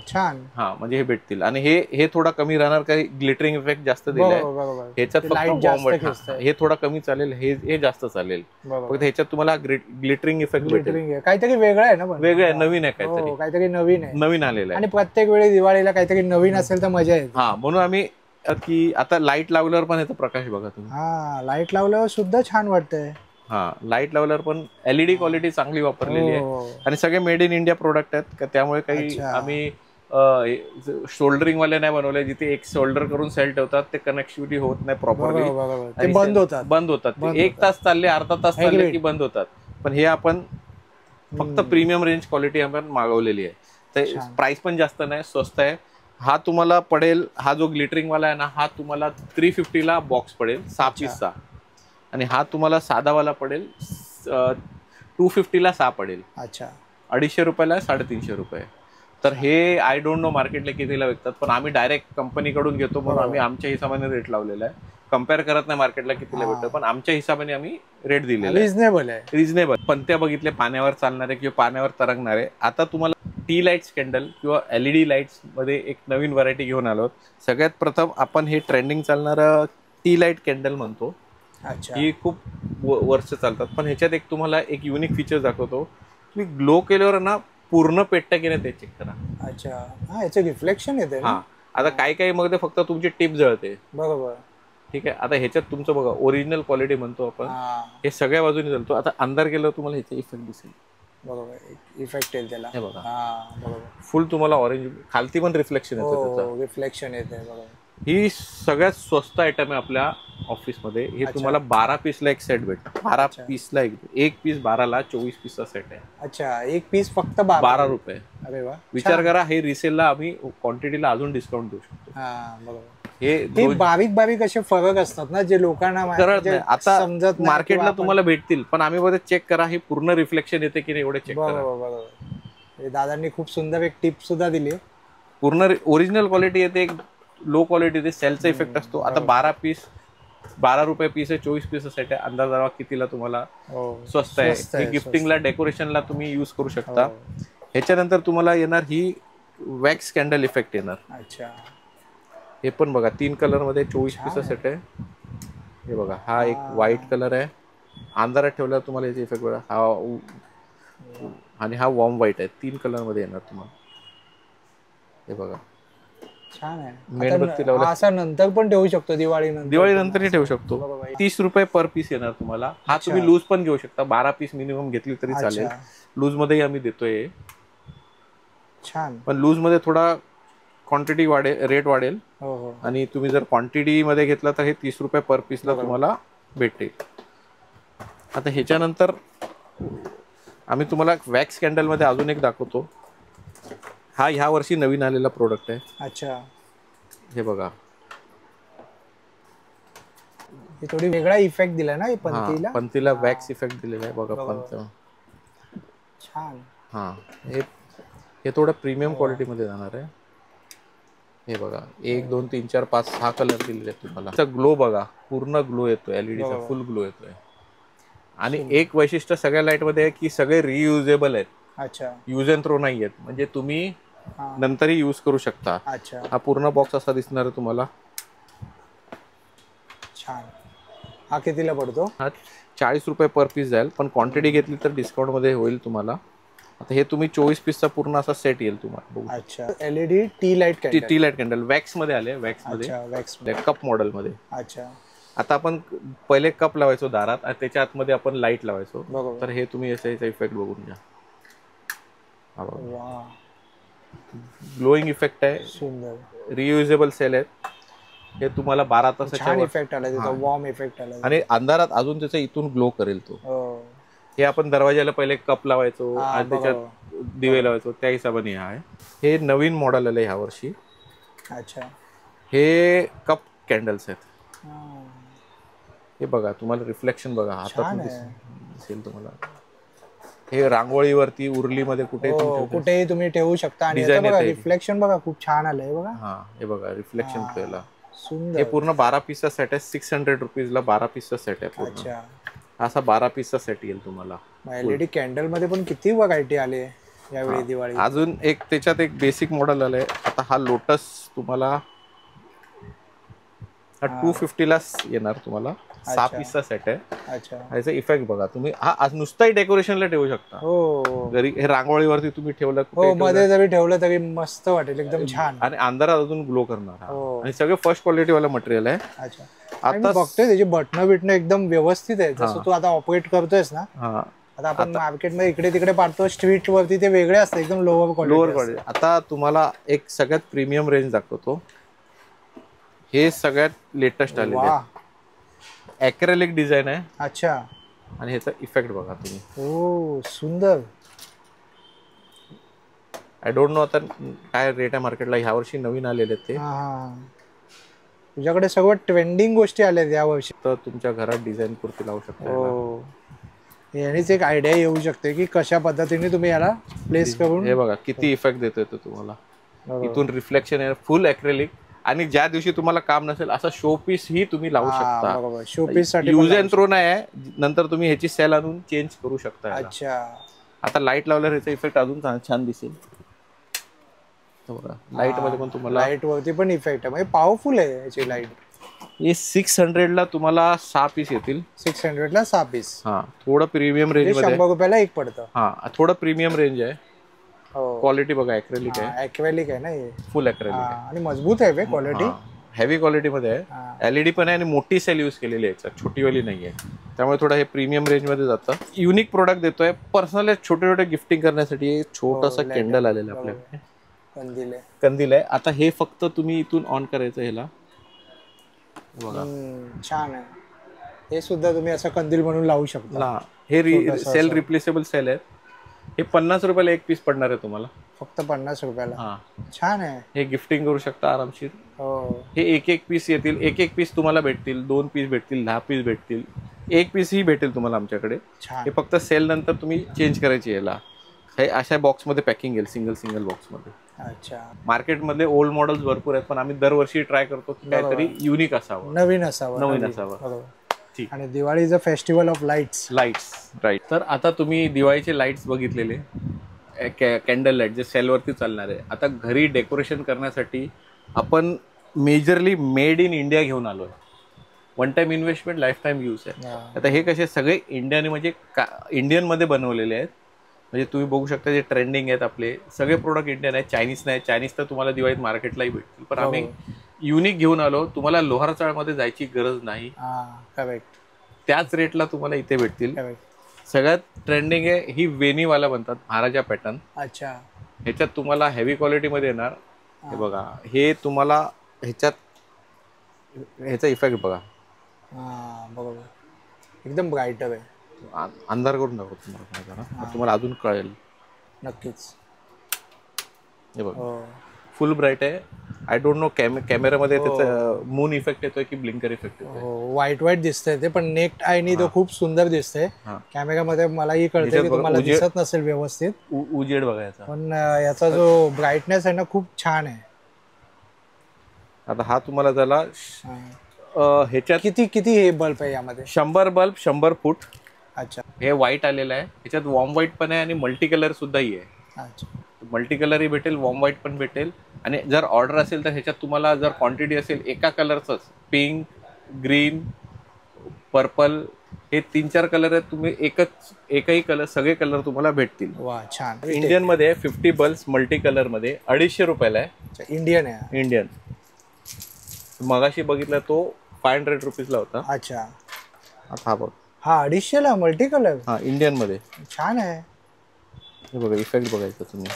[SPEAKER 1] छान.
[SPEAKER 2] हा म्हणजे हे भेटतील. आणि हे थोडा कमी राहणार, काही ग्लिटरिंग इफेक्ट जास्त दिलाय ह्याच्यात, फक्त वॉर्म. हे थोडा कमी चालेल, हे जास्त चालेल. फक्त ह्याच्यात तुम्हाला ग्लिटरिंग इफेक्ट भेटेल.
[SPEAKER 1] काहीतरी वेगळं आहे ना,
[SPEAKER 2] वेगळं आहे, नवीन आहे,
[SPEAKER 1] काहीतरी नवीन आहे,
[SPEAKER 2] नवीन आलेलं आहे.
[SPEAKER 1] आणि प्रत्येक वेळी दिवाळीला काहीतरी नवीन असेल तर मजा येते.
[SPEAKER 2] हा म्हणून आम्ही की आता लाईट लावल्यावर पण याचा प्रकाश बघा तुम्ही.
[SPEAKER 1] हा लाईट लावल्यावर सुद्धा छान वाटतंय.
[SPEAKER 2] हा लाईट लावल्यावर पण LED क्वालिटी चांगली वापरलेली आहे, आणि सगळे मेड इन इंडिया प्रोडक्ट आहेत. त्यामुळे काही आम्ही शोल्डरिंग वाले नाही बनवले, जिथे एक शोल्डर करून सेल ठेवतात ते कनेक्टिव्हिटी होत नाही प्रॉपरली, बंद होतात. 1 तास चालले, अर्धा तास चालले की बंद होतात. पण हे आपण फक्त प्रीमियम रेंज क्वालिटी आपण मागवलेली आहे. तर प्राइस पण जास्त नाही, स्वस्त आहे. हा तुम्हाला पडेल, हा जो ग्लिटरिंग वाला आहे ना, हा तुम्हाला 350 ला बॉक्स पडेल 6 पीसचा, आणि हा तुम्हाला साधावाला पडेल 250 ला 6 पडेल.
[SPEAKER 1] अच्छा
[SPEAKER 2] 250 रुपयाला 350 रुपये. तर हे आय डोंट नो मार्केटला कितीला विकतात, पण आम्ही डायरेक्ट कंपनीकडून घेतो म्हणून आम्ही आमच्या हिशोबाने रेट लावलेला आहे. कम्पेअर करत नाही मार्केटला कितीला भेटतं, पण आमच्या हिशोबाने आम्ही रेट दिलेला आहे. रिझनेबल. पंत्या बघितले पाण्यावर चालणारे किंवा पाण्यावर तरंगणारे. आता तुम्हाला टी लाईट्स कॅन्डल किंवा LED लाईट्स मध्ये एक नवीन व्हरायटी घेऊन आलो. सगळ्यात प्रथम आपण हे ट्रेंडिंग चालणारं टी लाईट कॅन्डल म्हणतो. ही खूप वर्ष चालतात, पण ह्याच्यात एक तुम्हाला एक युनिक फीचर दाखवतो. तुम्ही ग्लो केल्यावर ना पूर्ण पेटतं की नाही ते चेक करा.
[SPEAKER 1] अच्छा हा, याचं रिफ्लेक्शन येते.
[SPEAKER 2] हा आता काही मध्ये फक्त तुमची टिप जळते.
[SPEAKER 1] बरोबर.
[SPEAKER 2] ठीक आहे. आता ह्याच्यात तुमचं बघा ओरिजिनल क्वालिटी म्हणतो आपण, हे सगळ्या बाजूने चालतो. आता अंधार गेल्यावर तुम्हाला ह्याचा इफेक्ट दिसेल.
[SPEAKER 1] बरोबर, इफेक्ट येईल त्याला.
[SPEAKER 2] हे बघा
[SPEAKER 1] बरोबर,
[SPEAKER 2] फुल तुम्हाला ऑरेंज, खालती पण रिफ्लेक्शन येतं,
[SPEAKER 1] रिफ्लेक्शन येते. बरोबर.
[SPEAKER 2] ही सगळ्यात स्वस्त आयटम आहे आपल्या ऑफिसमध्ये. हे तुम्हाला 12 पीसला एक सेट भेटतं. 12 पीसला एक पीस 12ला 24 पीसचा सेट आहे.
[SPEAKER 1] अच्छा, एक पीस फक्त 12
[SPEAKER 2] रुपये.
[SPEAKER 1] अरे वा,
[SPEAKER 2] विचार करा. हे रिसेलला आम्ही क्वांटिटीला अजून डिस्काउंट देऊ शकतो.
[SPEAKER 1] बरोबर.
[SPEAKER 2] हे
[SPEAKER 1] बारीक असे फरक असतात ना, जे लोकांना
[SPEAKER 2] करत नाही. आता समजत मार्केटला तुम्हाला भेटतील, पण आम्ही मध्ये चेक करा हे पूर्ण रिफ्लेक्शन येते की नाही एवढे चेक करा.
[SPEAKER 1] बरोबर. दादांनी खूप सुंदर एक टिप सुद्धा दिली.
[SPEAKER 2] पूर्ण ओरिजिनल क्वालिटी येते, एक लो क्वालिटी येते, सेलचा इफेक्ट असतो. आता 12 रुपये पीस आहे, 24 पीस सेट आहे. अंदाज लावा कितीला तुम्हाला स्वस्त आहे. हे गिफ्टिंगला, डेकोरेशनला तुम्ही युज करू शकता. ह्याच्यानंतर तुम्हाला येणार ही वॅक्स कॅन्डल इफेक्ट येणार.
[SPEAKER 1] अच्छा,
[SPEAKER 2] हे पण बघा 3 कलर मध्ये 24 पीस सेट आहे. हे बघा, हा एक व्हाईट कलर आहे, अंधारात ठेवल्यावर तुम्हाला याचा इफेक्ट बघा. हा आणि हा वॉर्म व्हाईट आहे. 3 कलर मध्ये येणार तुम्हाला. हे बघा
[SPEAKER 1] छान आहे.
[SPEAKER 2] मेणबत्ती लावला
[SPEAKER 1] असा नंतर पण ठेवू शकतो, दिवाळी
[SPEAKER 2] नंतर ठेवू शकतो. 30 रुपये पर पीस येणार तुम्हाला. हा तुम्ही लूज पण घेऊ शकता, 12 पीस मिनिमम घेतली तरी चालेल. लूज मध्ये आम्ही देतोय.
[SPEAKER 1] छान. पण
[SPEAKER 2] लूज मध्ये थोडा क्वांटिटी वाढेल, रेट वाढेल. आणि तुम्ही जर क्वांटिटी मध्ये घेतला तर हे 30 रुपये पर पीसला तुम्हाला भेटेल. आता ह्याच्यानंतर आम्ही तुम्हाला वॅक्स कॅन्डल मध्ये अजून एक दाखवतो. हा ह्या वर्षी नवीन आलेला प्रोडक्ट आहे.
[SPEAKER 1] अच्छा,
[SPEAKER 2] हे बघा,
[SPEAKER 1] हे थोडी वेगळा इफेक्ट दिला ना
[SPEAKER 2] पंतीला वॅक्स इफेक्ट दिलेला आहे बघा. पंत
[SPEAKER 1] छान.
[SPEAKER 2] हा हे थोडं प्रीमियम क्वालिटी मध्ये जाणार आहे. हे बघा 1 2 3 4 5 6 कलर दिलेले आहेत तुम्हाला. ग्लो बघा, पूर्ण ग्लो येतोय, LED चा फुल ग्लो येतोय. आणि एक वैशिष्ट्य सगळ्या लाईट मध्ये आहे की सगळे रियुजेबल आहेत.
[SPEAKER 1] अच्छा,
[SPEAKER 2] यूज अँड थ्रो नाही आहेत, म्हणजे तुम्ही नंतरही यूज करू शकता.
[SPEAKER 1] अच्छा,
[SPEAKER 2] हा पूर्ण बॉक्स असा दिसणार आहे तुम्हाला.
[SPEAKER 1] छान. हा कितीला पडतो?
[SPEAKER 2] हा 40 रुपये पर पीस जाईल, पण क्वांटिटी घेतली तर डिस्काउंट मध्ये होईल तुम्हाला. आता हे तुम्ही 24 पीसचा पूर्ण असा सेट येईल तुम्हाला.
[SPEAKER 1] अच्छा, LED T light
[SPEAKER 2] candle wax मध्ये आले, वॅक्स मध्ये कप मॉडेल मध्ये.
[SPEAKER 1] अच्छा,
[SPEAKER 2] आता आपण पहिले कप लावायचो दारात आणि त्याच्या आतमध्ये आपण लाईट लावायचो. तर हे तुम्ही याचा इफेक्ट बघून घ्या. ग्लोईंग इफेक्ट आहे,
[SPEAKER 1] सुंदर.
[SPEAKER 2] रियुजेबल सेल आहेत. हे तुम्हाला 12 तासाच्या
[SPEAKER 1] इफेक्ट आला, त्याचा वॉर्म इफेक्ट आला,
[SPEAKER 2] आणि अंधारात अजून त्याचा इथून ग्लो करेल तो. हे आपण दरवाजाला पहिले कप लावायचो आणि त्याच्यात दिवे लावायचो त्या हिशोबाने हा आहे. हे नवीन मॉडेल आलं ह्या वर्षी.
[SPEAKER 1] अच्छा.
[SPEAKER 2] हे कप कॅन्डल्स आहेत.
[SPEAKER 1] हा.
[SPEAKER 2] हे बघा तुम्हाला रिफ्लेक्शन बघा हातात
[SPEAKER 1] छान आहे.
[SPEAKER 2] दिसेल तुम्हाला. हे रांगोळीवरती उरलीमध्ये कुठे
[SPEAKER 1] कुठेही तुम्ही ठेवू शकता आणि
[SPEAKER 2] Design
[SPEAKER 1] याचं बघा
[SPEAKER 2] येते.
[SPEAKER 1] रिफ्लेक्शन बघा खूप छान आलंय बघा.
[SPEAKER 2] हा हे बघा रिफ्लेक्शन ठेवला. हे
[SPEAKER 1] सुंदर.
[SPEAKER 2] पूर्ण 12 पीसचा सेट आहे. 600 रुपीजला 12 पीसचा सेट आहे पूर्ण.
[SPEAKER 1] अच्छा.
[SPEAKER 2] असा 12 पीसचा सेट येईल तुम्हाला.
[SPEAKER 1] LED कॅन्डल मध्ये पण किती व्हरायटी आली आहे यावेळी दिवाळी.
[SPEAKER 2] अजून एक त्याच्यात एक बेसिक मॉडेल आलंय. आता हा लोटस तुम्हाला 250 ला येणार तुम्हाला. 6 पीसचा सेट आहे.
[SPEAKER 1] अच्छा.
[SPEAKER 2] ह्याचा इफेक्ट बघा तुम्ही. हा आज नुसताही डेकोरेशनला ठेवू शकता.
[SPEAKER 1] हो.
[SPEAKER 2] घरी हे रांगोळीवरती तुम्ही ठेवलं
[SPEAKER 1] हो मध्ये जरी ठेवलं तरी मस्त वाटेल एकदम छान.
[SPEAKER 2] आणि अंधारात अजून ग्लो करणार.
[SPEAKER 1] हो.
[SPEAKER 2] आणि सगळं फर्स्ट क्वालिटी वाला मटेरियल आहे.
[SPEAKER 1] अच्छा. आता बघतोय त्याची बटणं बिटणं एकदम व्यवस्थित आहे. जसं तू आता ऑपरेट करतोयस ना.
[SPEAKER 2] हा
[SPEAKER 1] आता आपण मार्केटमध्ये इकडे तिकडे पाडतो स्ट्रीट वरती ते वेगळे असते एकदम लोअर क्वालिटी.
[SPEAKER 2] आता तुम्हाला एक सगळ्यात प्रीमियम रेंज दाखवतो. हे सगळ्यात लेटेस्ट आलेले आहे. ॲक्रेलिक डिझाईन आहे.
[SPEAKER 1] अच्छा.
[SPEAKER 2] आणि ह्याचा इफेक्ट बघा तुम्ही.
[SPEAKER 1] हो सुंदर.
[SPEAKER 2] आय डोंट नो आता काय रेट आहे मार्केटला. ह्या वर्षी नवीन आलेले ते.
[SPEAKER 1] तुझ्याकडे सगळं ट्रेंडिंग गोष्टी आल्या या वर्षी.
[SPEAKER 2] तर तुमच्या घरात डिझाईन कुर्ती लावू शकता.
[SPEAKER 1] हो. यानेच एक आयडिया येऊ शकते की कशा पद्धतीने तुम्ही याला प्लेस करून.
[SPEAKER 2] हे बघा किती इफेक्ट देतोय तो तुम्हाला. इथून रिफ्लेक्शन आहे. फुल ॲक्रेलिक. आणि ज्या दिवशी तुम्हाला काम नसेल असा शो पीस ही तुम्ही लावू शकता.
[SPEAKER 1] शो पीस साठी
[SPEAKER 2] यूज अँड थ्रो नाही आहे. नंतर तुम्ही ह्याची सेल आणून चेंज करू शकता.
[SPEAKER 1] अच्छा.
[SPEAKER 2] आता लाईट लावल्यावर ह्याचा इफेक्ट अजून छान दिसेल. लाईट मध्ये पण तुम्हाला
[SPEAKER 1] लाईट वरती पण इफेक्ट आहे. म्हणजे पॉवरफुल आहे याची लाईट.
[SPEAKER 2] हे 600 ला तुम्हाला 6 पीस येतील.
[SPEAKER 1] 600 ला 6 पीस.
[SPEAKER 2] हा थोडं प्रीमियम रेंज मध्ये.
[SPEAKER 1] 100 रुपयाला एक पडतं.
[SPEAKER 2] हा थोडं प्रीमियम रेंज आहे.
[SPEAKER 1] हो.
[SPEAKER 2] क्वालिटी बघा ॲक्रेलिक आहे.
[SPEAKER 1] ॲक्रेलिक आहे ना हे.
[SPEAKER 2] फुल ॲक्रेलिक आहे.
[SPEAKER 1] आणि मजबूत आहे क्वालिटी.
[SPEAKER 2] हेवी क्वालिटी मध्ये आहे. LED पण आहे आणि मोठी सेल यूज केलेली आहे. छोटीवाली नाही आहे. त्यामुळे थोडं हे प्रीमियम रेंज मध्ये जातं. युनिक प्रोडक्ट देतोय. पर्सनल छोटे छोटे गिफ्टिंग करण्यासाठी छोटासा कॅन्डल आलेला आपल्याकडे. कंदील आहे. आता हे फक्त तुम्ही इथून ऑन करायचं ह्याला बघा.
[SPEAKER 1] छान आहे. हे सुद्धा तुम्ही असं कंदील म्हणून लावू शकता.
[SPEAKER 2] हे सेल रिप्लेसेबल सेल आहेत. हे 50 रुपयाला एक पीस पडणार आहे तुम्हाला.
[SPEAKER 1] फक्त 50 रुपयाला. छान आहे.
[SPEAKER 2] हे गिफ्टिंग करू शकता आरामशीर.
[SPEAKER 1] हो.
[SPEAKER 2] हे एक पीस येतील. एक पीस तुम्हाला भेटतील. 2 पीस भेटतील. 10 पीस भेटतील. 1 पीस ही भेटेल तुम्हाला आमच्याकडे. हे फक्त सेल नंतर तुम्ही चेंज करायची याला. हे अशा बॉक्स मध्ये पॅकिंग येईल. सिंगल बॉक्स मध्ये.
[SPEAKER 1] अच्छा.
[SPEAKER 2] मार्केटमध्ये ओल्ड मॉडेल्स भरपूर आहेत पण आम्ही दरवर्षी ट्राय करतो की काहीतरी युनिक असावं.
[SPEAKER 1] नवीन असावं. आणि Diwali is a festival of lights.
[SPEAKER 2] Right. तर आता तुम्ही दिवाळीचे लाईट्स बघितलेले. कॅन्डल लाईट जे सेलवरती चालणार आहे. आता घरी डेकोरेशन करण्यासाठी आपण मेजरली मेड इन इंडिया घेऊन आलोय. One time investment life time use आहे. आता हे कसे सगळे इंडियन म्हणजे इंडियन मध्ये बनवलेले आहेत. म्हणजे तुम्ही बघू शकता जे ट्रेंडिंग आहेत आपले सगळे प्रोडक्ट इंडियन आहेत. चायनीज नाही. चायनीज तर तुम्हाला दिवाळीत मार्केटलाही भेटतील. पण आम्ही युनिक घेऊन आलो. तुम्हाला लोहार चाळमध्ये जायची गरज नाही.
[SPEAKER 1] करेक्ट.
[SPEAKER 2] त्याच रेटला तुम्हाला इथे भेटतील. सगळ्यात ट्रेंडिंग आहे ही वेणीवाला बनतात महाराजा पॅटर्न.
[SPEAKER 1] अच्छा.
[SPEAKER 2] ह्याच्यात तुम्हाला हेवी क्वालिटीमध्ये येणार. हे बघा. हे तुम्हाला ह्याच्यात ह्याचा इफेक्ट बघा.
[SPEAKER 1] बरोबर. एकदम ब्राईटर आहे.
[SPEAKER 2] अंधार करून दाखवतो तुम्हाला. तुम्हाला अजून कळेल.
[SPEAKER 1] नक्कीच.
[SPEAKER 2] हे बघा फुल ब्राईट आहे. आय डोंट नो कॅमेरामध्ये त्याचा मून इफेक्ट येतोय की ब्लिंकर इफेक्ट येतोय.
[SPEAKER 1] व्हाईट दिसतंय ते पण नेक्ट आयनी तो खूप सुंदर दिसतंय. कॅमेरामध्ये मलाही कळतंय की तुम्हाला दिसत नसेल व्यवस्थित.
[SPEAKER 2] उजेड बघायचा.
[SPEAKER 1] पण याचा जो ब्राईटनेस आहे ना खूप छान आहे.
[SPEAKER 2] आता हा तुम्हाला झाला ह्याच्यात
[SPEAKER 1] किती हे बल्ब आहे यामध्ये.
[SPEAKER 2] 100 बल्ब 100 फूट.
[SPEAKER 1] अच्छा.
[SPEAKER 2] हे व्हाईट आलेलं आहे. ह्याच्यात वॉर्म व्हाईट पण आहे आणि मल्टी कलर सुद्धाही आहे.
[SPEAKER 1] अच्छा.
[SPEAKER 2] मल्टी कलरही भेटेल. वॉर्म व्हाईट पण भेटेल. आणि जर ऑर्डर असेल तर ह्याच्यात तुम्हाला जर क्वांटिटी असेल एका कलरचंच पिंक ग्रीन पर्पल हे 3-4 कलर आहेत. तुम्ही एकही कलर सगळे कलर तुम्हाला भेटतील.
[SPEAKER 1] वा छान.
[SPEAKER 2] इंडियन मध्ये 50 बल्ब मल्टी कलर मध्ये 250 रुपयाला आहे.
[SPEAKER 1] इंडियन आहे.
[SPEAKER 2] इंडियन. मगाशी बघितला तो 500 रुपीजला होता.
[SPEAKER 1] अच्छा.
[SPEAKER 2] हा बघ.
[SPEAKER 1] हा 250 ला मल्टी कलर.
[SPEAKER 2] हा इंडियन मध्ये.
[SPEAKER 1] छान आहे.
[SPEAKER 2] हे बघा इफेक्ट बघायचा तुम्ही.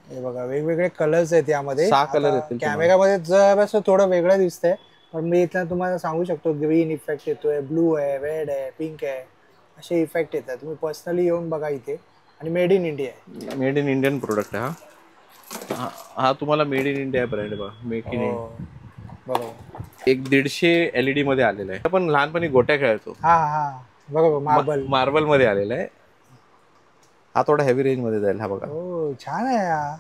[SPEAKER 1] हे बघा वेगवेगळे कलर्स आहेत यामध्ये.
[SPEAKER 2] 6 कलर येतील.
[SPEAKER 1] कॅमेरामध्ये जर असं थोडं वेगळं दिसतंय पण मी इथं तुम्हाला सांगू शकतो ग्रीन इफेक्ट येतोय. ब्लू आहे. रेड आहे. पिंक आहे. असे इफेक्ट येतात. तुम्ही पर्सनली येऊन बघा इथे आणि मेड इन इंडिया आहे.
[SPEAKER 2] मेड इन इंडियन प्रोडक्ट आहे हा तुम्हाला मेड इन इंडिया ब्रँड बघा, मेक इन इंडिया.
[SPEAKER 1] हो, बरोबर.
[SPEAKER 2] एक 150 LED मध्ये आलेला आहे. आपण लहानपणी गोट्या खेळायचो,
[SPEAKER 1] हा हा बरोबर,
[SPEAKER 2] मार्बल मध्ये आलेला आहे. हा थोडा हेवी रेंज मध्ये जाईल. हा बघा,
[SPEAKER 1] हो छान आहे हा.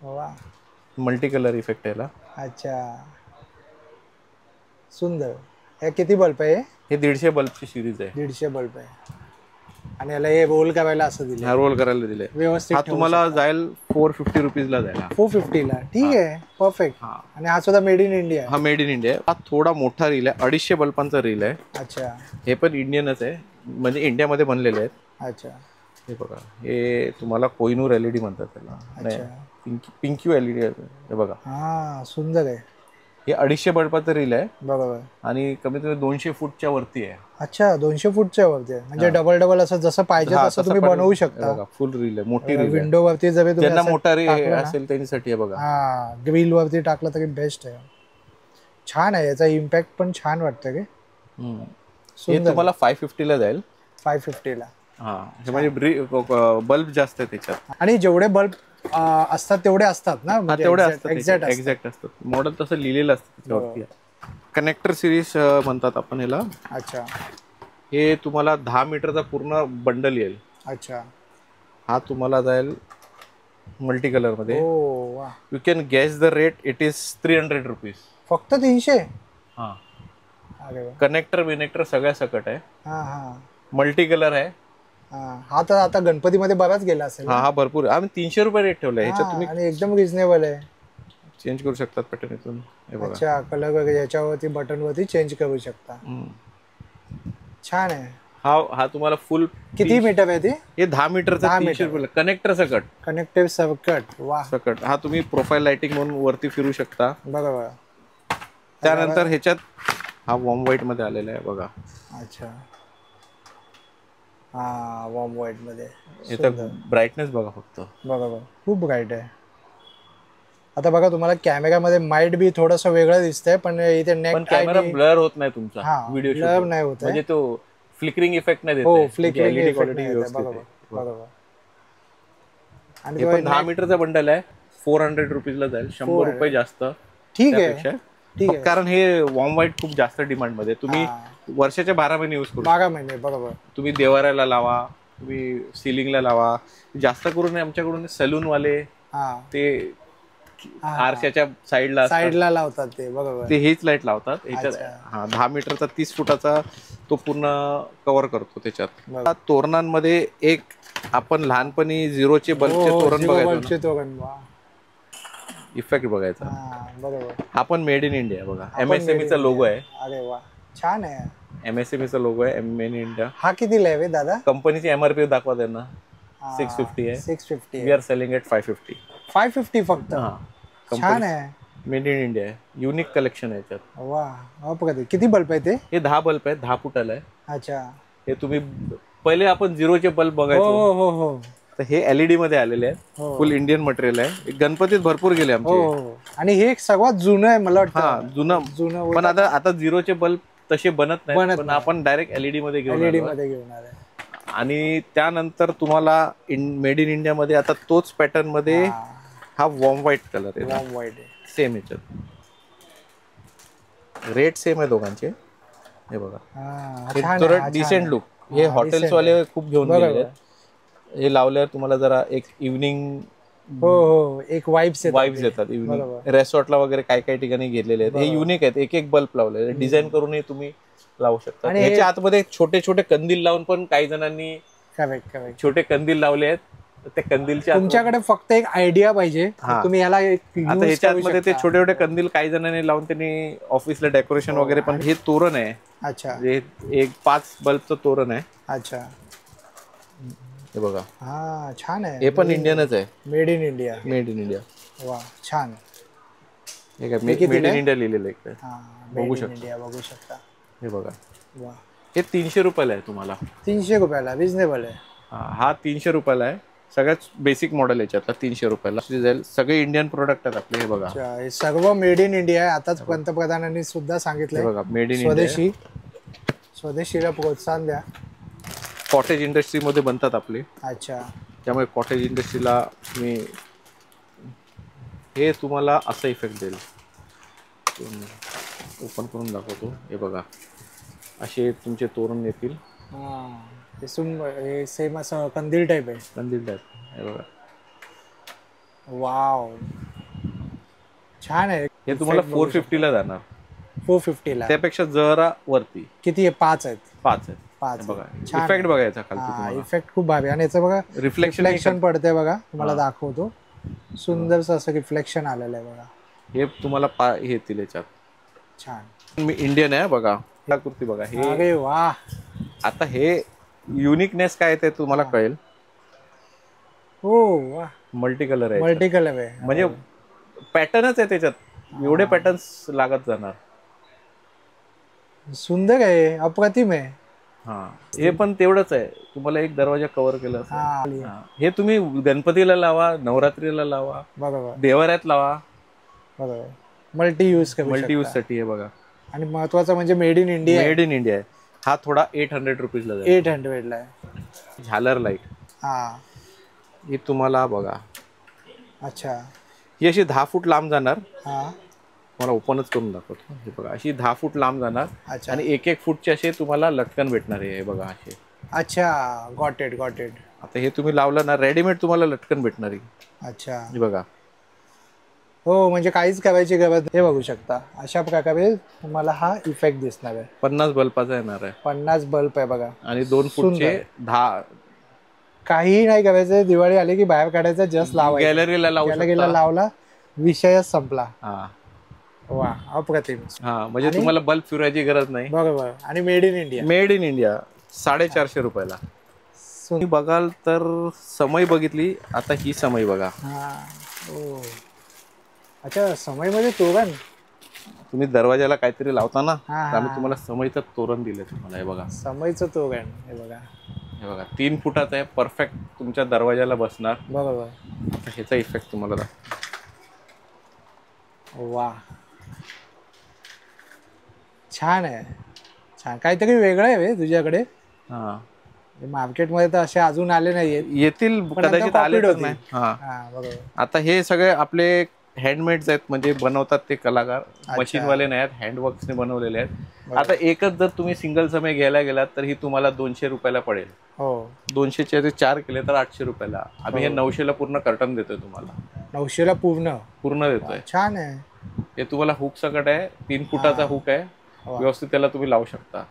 [SPEAKER 1] वा,
[SPEAKER 2] मल्टी कलर इफेक्ट आहे याला.
[SPEAKER 1] अच्छा, सुंदर. हे किती बल्ब आहे?
[SPEAKER 2] हे 150 बल्बची सिरीज आहे.
[SPEAKER 1] 150 बल्ब आहे आणि याला हे रोल करायला असं दिलं,
[SPEAKER 2] हा रोल करायला दिले
[SPEAKER 1] व्यवस्थित.
[SPEAKER 2] हा तुम्हाला जाईल 450 रुपीजला जाईल.
[SPEAKER 1] 450 ला, ठीक आहे, परफेक्ट. आणि हा सुद्धा मेड इन इंडिया आहे.
[SPEAKER 2] हा मेड इन इंडिया. हा थोडा मोठा रील आहे, 250 बल्बांचा रील आहे.
[SPEAKER 1] अच्छा,
[SPEAKER 2] हे पण इंडियनच आहे, म्हणजे इंडियामध्ये बनलेले आहेत.
[SPEAKER 1] अच्छा,
[SPEAKER 2] हे बघा, हे तुम्हाला कोहिनूर LED म्हणतात त्याला. पिंक्यू LED आहे हे बघा.
[SPEAKER 1] हा, सुंदर आहे.
[SPEAKER 2] हे 250 बल्बाचं रील आहे
[SPEAKER 1] बरोबर.
[SPEAKER 2] आणि कमीत कमी 200 फूटच्या वरती आहे.
[SPEAKER 1] अच्छा, 200 फुटच्या वरती आहे, म्हणजे डबल डबल असं जसं पाहिजे तसं तुम्ही बनवू शकता.
[SPEAKER 2] फुल रील आहे, मोठी रील आहे.
[SPEAKER 1] विंडो वरती जर तुम्ही
[SPEAKER 2] ज्यांना
[SPEAKER 1] असं
[SPEAKER 2] मोठा रील
[SPEAKER 1] टाकलं ना,
[SPEAKER 2] असेल त्यांच्यासाठी आहे बघा.
[SPEAKER 1] हा, ग्रिल वरती टाकलं तरी बेस्ट आहे. छान आहे, याचा इम्पॅक्ट पण छान वाटतं की.
[SPEAKER 2] हे तुम्हाला 550 ला जाईल.
[SPEAKER 1] 550 ला.
[SPEAKER 2] हा, हे म्हणजे बल्ब जास्त आहे त्याच्यात.
[SPEAKER 1] आणि जेवढे बल्ब असतात तेवढे असतात ना, म्हणजे
[SPEAKER 2] तेवढे असतात,
[SPEAKER 1] एक्झॅक्ट
[SPEAKER 2] एक्झॅक्ट असतात. मॉडेल तसं लिहिलेलं असतं त्याच्यावरती. कनेक्टर सिरीज म्हणतात आपण ह्याला.
[SPEAKER 1] अच्छा,
[SPEAKER 2] हे तुम्हाला 10 मीटरचा पूर्ण बंडल येईल.
[SPEAKER 1] अच्छा,
[SPEAKER 2] हा तुम्हाला जाईल मल्टी कलर मध्ये.
[SPEAKER 1] ओ वा,
[SPEAKER 2] you can guess the rate. It is 300 rupees.
[SPEAKER 1] फक्त 300?
[SPEAKER 2] हा,
[SPEAKER 1] अरे वा.
[SPEAKER 2] कनेक्टर विनेक्टर सगळ्या सकट आहे.
[SPEAKER 1] हा हा
[SPEAKER 2] मल्टी कलर आहे.
[SPEAKER 1] हा तर आता गणपतीमध्ये बराच गेला असेल.
[SPEAKER 2] हा भरपूर. आम्ही 300 रुपये रेट ठेवलाय ह्याच्यात. तुम्ही
[SPEAKER 1] आणि एकदम रिझनेबल आहे.
[SPEAKER 2] चेंज करू शकतात पॅटर्न इथून. हे बघा.
[SPEAKER 1] अच्छा, कलर वगैरे याच्यावरती बटन वरती चेंज करू शकता. छान आहे.
[SPEAKER 2] हा तुम्हाला फुल
[SPEAKER 1] किती मीटर आहे ते?
[SPEAKER 2] हे 10 मीटरचा
[SPEAKER 1] 10
[SPEAKER 2] 300 रुपये. कनेक्टर सकट.
[SPEAKER 1] Connective circuit. वा,
[SPEAKER 2] सकट. हा तुम्ही प्रोफाईल लाइटिंग म्हणून वरती फिरू शकता.
[SPEAKER 1] बरोबर.
[SPEAKER 2] त्यानंतर ह्याच्यात हा वॉर्म व्हाईट मध्ये आलेला आहे बघा.
[SPEAKER 1] अच्छा, हा, वॉर्म व्हाईट मध्ये.
[SPEAKER 2] इथं ब्राईटनेस बघा फक्त.
[SPEAKER 1] बरोबर, खूप ब्राईट आहे. आता बघा, तुम्हाला कॅमेरामध्ये माइट बी थोडस वेगळं दिसतंय, पण इथे नेक
[SPEAKER 2] कॅमेरा ब्लर होत नाही तुमचा व्हिडिओ
[SPEAKER 1] ब्लर नाही होत,
[SPEAKER 2] म्हणजे तो फ्लिकरिंग इफेक्ट नाही देत.
[SPEAKER 1] हो, फ्लिकरिंग
[SPEAKER 2] LED
[SPEAKER 1] इफेक्ट
[SPEAKER 2] क्वालिटी
[SPEAKER 1] नाही.
[SPEAKER 2] व्यवस्थित
[SPEAKER 1] बरोबर,
[SPEAKER 2] आहे.
[SPEAKER 1] बरोबर. आणि
[SPEAKER 2] हे पण 10 मीटरचा बंडल आहे. 400 रुपीजला जाईल. 100 रुपये जास्त.
[SPEAKER 1] ठीक आहे,
[SPEAKER 2] त्यापेक्षा.
[SPEAKER 1] ठीक आहे.
[SPEAKER 2] कारण हे वॉर्म व्हाईट खूप जास्त डिमांड मध्ये. तुम्ही वर्षाच्या 12 महिने युज करू.
[SPEAKER 1] 12 महिने. बरोबर.
[SPEAKER 2] तुम्ही देवाऱ्याला लावा, तुम्ही सिलिंगला लावा. जास्त करून आमच्याकडून सलून वाले ते आरशाच्या साईडला
[SPEAKER 1] लावतात ते. बरोबर,
[SPEAKER 2] ते हेच लाईट लावतात ह्याच्यात. हा, 10 मीटरचा 30 फुटाचा तो पूर्ण कव्हर करतो त्याच्यात. तोरणांमध्ये एक आपण लहानपणी 0चे बल्बचे तोरण बघायचो. इफेक्ट बघायचा.
[SPEAKER 1] बरोबर.
[SPEAKER 2] हा पण मेड इन इंडिया बघा. MSME चा लोगो आहे.
[SPEAKER 1] अरे वा, छान आहे.
[SPEAKER 2] MSME चा लोगो आहे. Made in India.
[SPEAKER 1] हा कितीला आहे दादा?
[SPEAKER 2] कंपनीची MRP दाखवा त्यांना. 650 आहे.
[SPEAKER 1] 650.
[SPEAKER 2] We R selling at 550.
[SPEAKER 1] 550 फक्त. छान आहे.
[SPEAKER 2] मेड इन इंडिया आहे. युनिक कलेक्शन आहे याच्यात.
[SPEAKER 1] वा, किती बल्ब आहे ते?
[SPEAKER 2] हे 10 बल्ब आहेत. 10 फुटाला आहे.
[SPEAKER 1] अच्छा.
[SPEAKER 2] हे तुम्ही पहिले आपण 0चे बल्ब बघायचो.
[SPEAKER 1] हो.
[SPEAKER 2] तर हे LED मध्ये आलेले आहे. फुल इंडियन मटेरियल आहे. गणपतीत भरपूर गेले आमचे.
[SPEAKER 1] आणि हे सर्वात जुनं आहे मला वाटतं.
[SPEAKER 2] हा, जुनं. पण आता 0चे बल्ब तसे बनत नाही. पण आपण डायरेक्ट LED मध्ये घेऊन
[SPEAKER 1] आले.
[SPEAKER 2] आणि त्यानंतर तुम्हाला मेड इन इंडिया मध्ये आता तोच पॅटर्न मध्ये हा वॉर्म व्हाईट कलर आहे.
[SPEAKER 1] वॉर्म व्हाईट आहे.
[SPEAKER 2] सेम याच्यात रेट सेम आहे दोघांचे. हे बघा, थोडं डिसेंट लुक. हे हॉटेल्स वाले खूप घेऊन गेले. हे लावल्यावर तुम्हाला जरा एक इव्हनिंग
[SPEAKER 1] एक वाइब्स
[SPEAKER 2] येतात. इव्हनिंग रेसॉर्टला वगैरे काही ठिकाणी घेतलेले आहेत. हे युनिक आहेत. एक बल्ब लावले. डिझाईन करूनही तुम्ही लावू शकता. ह्याच्या आतमध्ये छोटे छोटे कंदील लावून पण काही जणांनी छोटे कंदील लावले आहेत. त्या कंदीलच्या
[SPEAKER 1] तुमच्याकडे फक्त एक आयडिया पाहिजे, तुम्ही याला
[SPEAKER 2] आता ह्याच्या आतमध्ये ते छोटे छोटे कंदील काही जणांनी लावून त्यांनी ऑफिसला डेकोरेशन वगैरे. पण हे तोरण आहे.
[SPEAKER 1] अच्छा.
[SPEAKER 2] एक 5 बल्बचं तोरण आहे.
[SPEAKER 1] अच्छा.
[SPEAKER 2] हे बघा.
[SPEAKER 1] हा, छान आहे.
[SPEAKER 2] हे पण इंडियनच आहे.
[SPEAKER 1] Made in India.
[SPEAKER 2] Made in India.
[SPEAKER 1] वा, छान.
[SPEAKER 2] मेड इन इंडिया लिहिलेलं आहे.
[SPEAKER 1] बघू शकता.
[SPEAKER 2] हे बघा.
[SPEAKER 1] वा,
[SPEAKER 2] हे 300 रुपयाला आहे तुम्हाला.
[SPEAKER 1] 300 रुपयाला रिजनेबल आहे.
[SPEAKER 2] हा 300 रुपयाला आहे. सगळ्यात बेसिक मॉडेल याच्यातला 300 रुपयाला जाईल. सगळे इंडियन प्रोडक्ट आहेत आपले. हे बघा,
[SPEAKER 1] हे सर्व मेड इन इंडिया आहे. आताच पंतप्रधानांनी सुद्धा सांगितलं
[SPEAKER 2] बघा, मेड इन
[SPEAKER 1] स्वदेशीला प्रोत्साहन द्या.
[SPEAKER 2] कॉटेज इंडस्ट्रीमध्ये बनतात आपले,
[SPEAKER 1] अच्छा.
[SPEAKER 2] त्यामुळे कॉटेज इंडस्ट्रीला मी हे तुम्हाला असा इफेक्ट देईल. ओपन करून दाखवतो. हे बघा, असे तुमचे तोरण येतील.
[SPEAKER 1] हे सेम असं कंदील टाईप आहे.
[SPEAKER 2] कंदील टाईप. हे बघा,
[SPEAKER 1] वाव, छान आहे.
[SPEAKER 2] हे तुम्हाला 450ला जाणार.
[SPEAKER 1] 450ला.
[SPEAKER 2] त्यापेक्षा जरा वरती.
[SPEAKER 1] किती आहे? 5 आहेत.
[SPEAKER 2] 5 आहेत.
[SPEAKER 1] 5
[SPEAKER 2] बघा, इफेक्ट बघायचा खालती
[SPEAKER 1] हा,
[SPEAKER 2] तुम्हाला.
[SPEAKER 1] इफेक्ट खूप भारी. आणि याचं बघा
[SPEAKER 2] रिफ्लेक्शन
[SPEAKER 1] पडते बबघा, तुम्हाला दाखवतो. सुंदरसं असं रिफ्लेक्शन आलेलं आहे बघा.
[SPEAKER 2] हे तुम्हाला हे येतील याच्यात.
[SPEAKER 1] छान.
[SPEAKER 2] मी इंडियन आहे बघा. कुर्ती बघा. हे
[SPEAKER 1] अरे वा.
[SPEAKER 2] आता हे युनिकनेस काय ते तुम्हाला कळेल.
[SPEAKER 1] हो वा.
[SPEAKER 2] मल्टी कलर आहे.
[SPEAKER 1] मल्टी कलर आहे
[SPEAKER 2] म्हणजे पॅटर्नच आहे त्याच्यात. एवढे पॅटर्न्स लागत जाणार.
[SPEAKER 1] सुंदर आहे, अप्रतिम आहे.
[SPEAKER 2] हा, हे पण तेवढंच आहे. तुम्हाला एक दरवाजा कव्हर केला असेल. हे तुम्ही गणपतीला लावा, नवरात्रीला लावा,
[SPEAKER 1] बरोबर,
[SPEAKER 2] देवाऱ्यात लावा.
[SPEAKER 1] बरोबर. मल्टी यूज
[SPEAKER 2] साठी आहे बघा.
[SPEAKER 1] आणि महत्वाचं म्हणजे made in India.
[SPEAKER 2] Made in India आहे. हा थोडा 800 रुपीजला जाईल.
[SPEAKER 1] 800ला आहे.
[SPEAKER 2] झालर लाईट.
[SPEAKER 1] हा,
[SPEAKER 2] ही तुम्हाला बघा.
[SPEAKER 1] अच्छा.
[SPEAKER 2] ही अशी 10 फूट लांब जाणार.
[SPEAKER 1] हा,
[SPEAKER 2] मला ओपनच करून दाखवतो. हे बघा, अशी 10 फूट लांब जाणार.
[SPEAKER 1] अच्छा.
[SPEAKER 2] आणि 1-1 फूटचे असे तुम्हाला लटकन भेटणार आहे. हे बघा असे.
[SPEAKER 1] अच्छा, गॉट इट.
[SPEAKER 2] आता हे तुम्ही लावलं ना, रेडीमेड तुम्हाला लटकन भेटणार आहे.
[SPEAKER 1] अच्छा.
[SPEAKER 2] हे बघा.
[SPEAKER 1] हो, म्हणजे काहीच करायची गरज. हे बघू शकता, अशा प्रकारे तुम्हाला हा इफेक्ट दिसणार आहे.
[SPEAKER 2] 50 बल्बाचा येणार आहे.
[SPEAKER 1] 50 बल्ब आहे बघा.
[SPEAKER 2] आणि 2 फूटचे 10.
[SPEAKER 1] काही नाही करायचं. दिवाळी आली की बाहेर काढायचं, जस्ट लावायचं.
[SPEAKER 2] गॅलरीला
[SPEAKER 1] लावला, विषयच संपला.
[SPEAKER 2] हा,
[SPEAKER 1] वा, अप्रतिम.
[SPEAKER 2] हा, म्हणजे तुम्हाला बल्ब फिरवायची गरज नाही.
[SPEAKER 1] बरोबर. आणि made in India.
[SPEAKER 2] Made in India. 450 रुपयाला. तुम्ही बघाल तर समय बघितली. आता ही समय बघा.
[SPEAKER 1] हा. ओ, अच्छा, समयमध्ये तोरण.
[SPEAKER 2] तुम्ही दरवाजाला काहीतरी लावता ना,
[SPEAKER 1] हा,
[SPEAKER 2] तर आम्ही तुम्हाला समयचं तोरण दिलं तुम्हाला. हे बघा,
[SPEAKER 1] समयचं तोरण. हे बघा.
[SPEAKER 2] 3 फुटाचं आहे. परफेक्ट तुमच्या दरवाजाला बसणार.
[SPEAKER 1] बरोबर.
[SPEAKER 2] आता ह्याचा इफेक्ट तुम्हाला
[SPEAKER 1] वा, छान आहे. छान, काहीतरी वेगळं आहे तुझ्याकडे.
[SPEAKER 2] हा,
[SPEAKER 1] मार्केटमध्ये तर असे अजून आले नाहीये.
[SPEAKER 2] येतील, कदाचित आले तर नाही. हा,
[SPEAKER 1] बरोबर.
[SPEAKER 2] आता हे सगळे आपले हँडमेड्स आहेत. म्हणजे बनवतात ते कलाकार. मशीनवाले नाही आहेत, हँडवर्क्सने बनवलेले आहेत. आता एकच जर तुम्ही सिंगल समय घ्यायला गेलात तर ही तुम्हाला 200 रुपयाला पडेल.
[SPEAKER 1] हो,
[SPEAKER 2] 200चे 4 केले तर 800 रुपयाला. आम्ही हे 900ला पूर्ण कर्टन देतोय तुम्हाला.
[SPEAKER 1] 900ला पूर्ण
[SPEAKER 2] देतोय.
[SPEAKER 1] छान आहे.
[SPEAKER 2] हे तुम्हाला हुक सकट आहे. 3 फुटाचा हुक आहे. व्यवस्थित त्याला तुम्ही लावू शकता.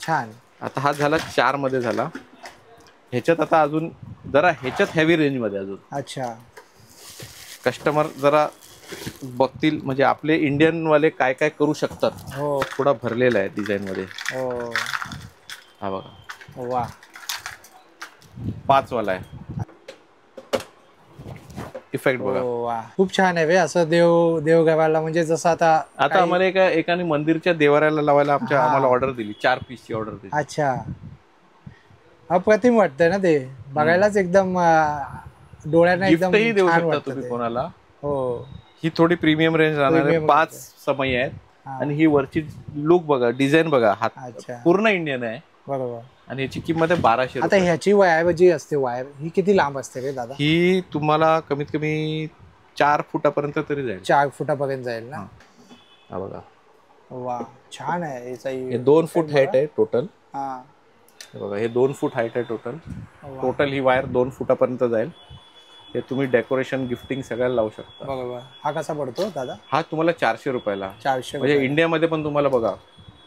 [SPEAKER 1] छान.
[SPEAKER 2] आता हा झाला 4 मध्ये झाला. ह्याच्यात आता अजून जरा ह्याच्यात हेवी रेंज मध्ये अजून.
[SPEAKER 1] अच्छा.
[SPEAKER 2] कस्टमर जरा बघतील म्हणजे आपले इंडियन वाले काय काय करू शकतात.
[SPEAKER 1] हो,
[SPEAKER 2] थोडा भरलेला आहे डिझाईन मध्ये.
[SPEAKER 1] हो,
[SPEAKER 2] हा बघा.
[SPEAKER 1] वा,
[SPEAKER 2] 5 वाला आहे. इफेक्ट बघा.
[SPEAKER 1] वा, खूप छान आहे. असं देवघराला म्हणजे जसं
[SPEAKER 2] आता आम्हाला एकाने मंदिरच्या देवाऱ्याला लावायला आम्हाला ऑर्डर दिली. 4 पीसची ऑर्डर दिली.
[SPEAKER 1] अच्छा, अप्रतिम वाटतंय ना ते. बघायलाच एकदम डोळ्यांना एकदम
[SPEAKER 2] गिफ्टही देऊ
[SPEAKER 1] छान
[SPEAKER 2] शकता
[SPEAKER 1] वाटतं
[SPEAKER 2] तुम्ही
[SPEAKER 1] ते.
[SPEAKER 2] कोणाला.
[SPEAKER 1] हो,
[SPEAKER 2] ही थोडी प्रीमियम रेंज राहणार आहे.
[SPEAKER 1] Premium
[SPEAKER 2] 5 समय आहेत. आणि ही वरची लुक बघा, डिझाईन बघा. हात
[SPEAKER 1] अच्छा,
[SPEAKER 2] पूर्ण इंडियन आहे.
[SPEAKER 1] बरोबर.
[SPEAKER 2] आणि याची किंमत आहे 1200
[SPEAKER 1] आता
[SPEAKER 2] रुपये.
[SPEAKER 1] ह्याची वायर जी असते, वायर ही किती लांब असते रे दादा?
[SPEAKER 2] ही तुम्हाला कमीत कमी 4 फुटापर्यंत तरी जाईल.
[SPEAKER 1] 4 फुटापर्यंत जाईल ना.
[SPEAKER 2] हा बघा.
[SPEAKER 1] वा, छान आहे.
[SPEAKER 2] हे 2 फूट हाईट आहे टोटल.
[SPEAKER 1] हा,
[SPEAKER 2] हे बघा, हे 2 फूट हाईट आहे टोटल.
[SPEAKER 1] वा.
[SPEAKER 2] टोटल ही वायर 2 फुटापर्यंत जाईल. हे तुम्ही डेकोरेशन गिफ्टिंग सगळ्याला लावू शकता.
[SPEAKER 1] बरोबर. हा कसा पडतो दादा?
[SPEAKER 2] हा तुम्हाला 400 रुपयाला.
[SPEAKER 1] 400
[SPEAKER 2] म्हणजे इंडियामध्ये पण तुम्हाला बघा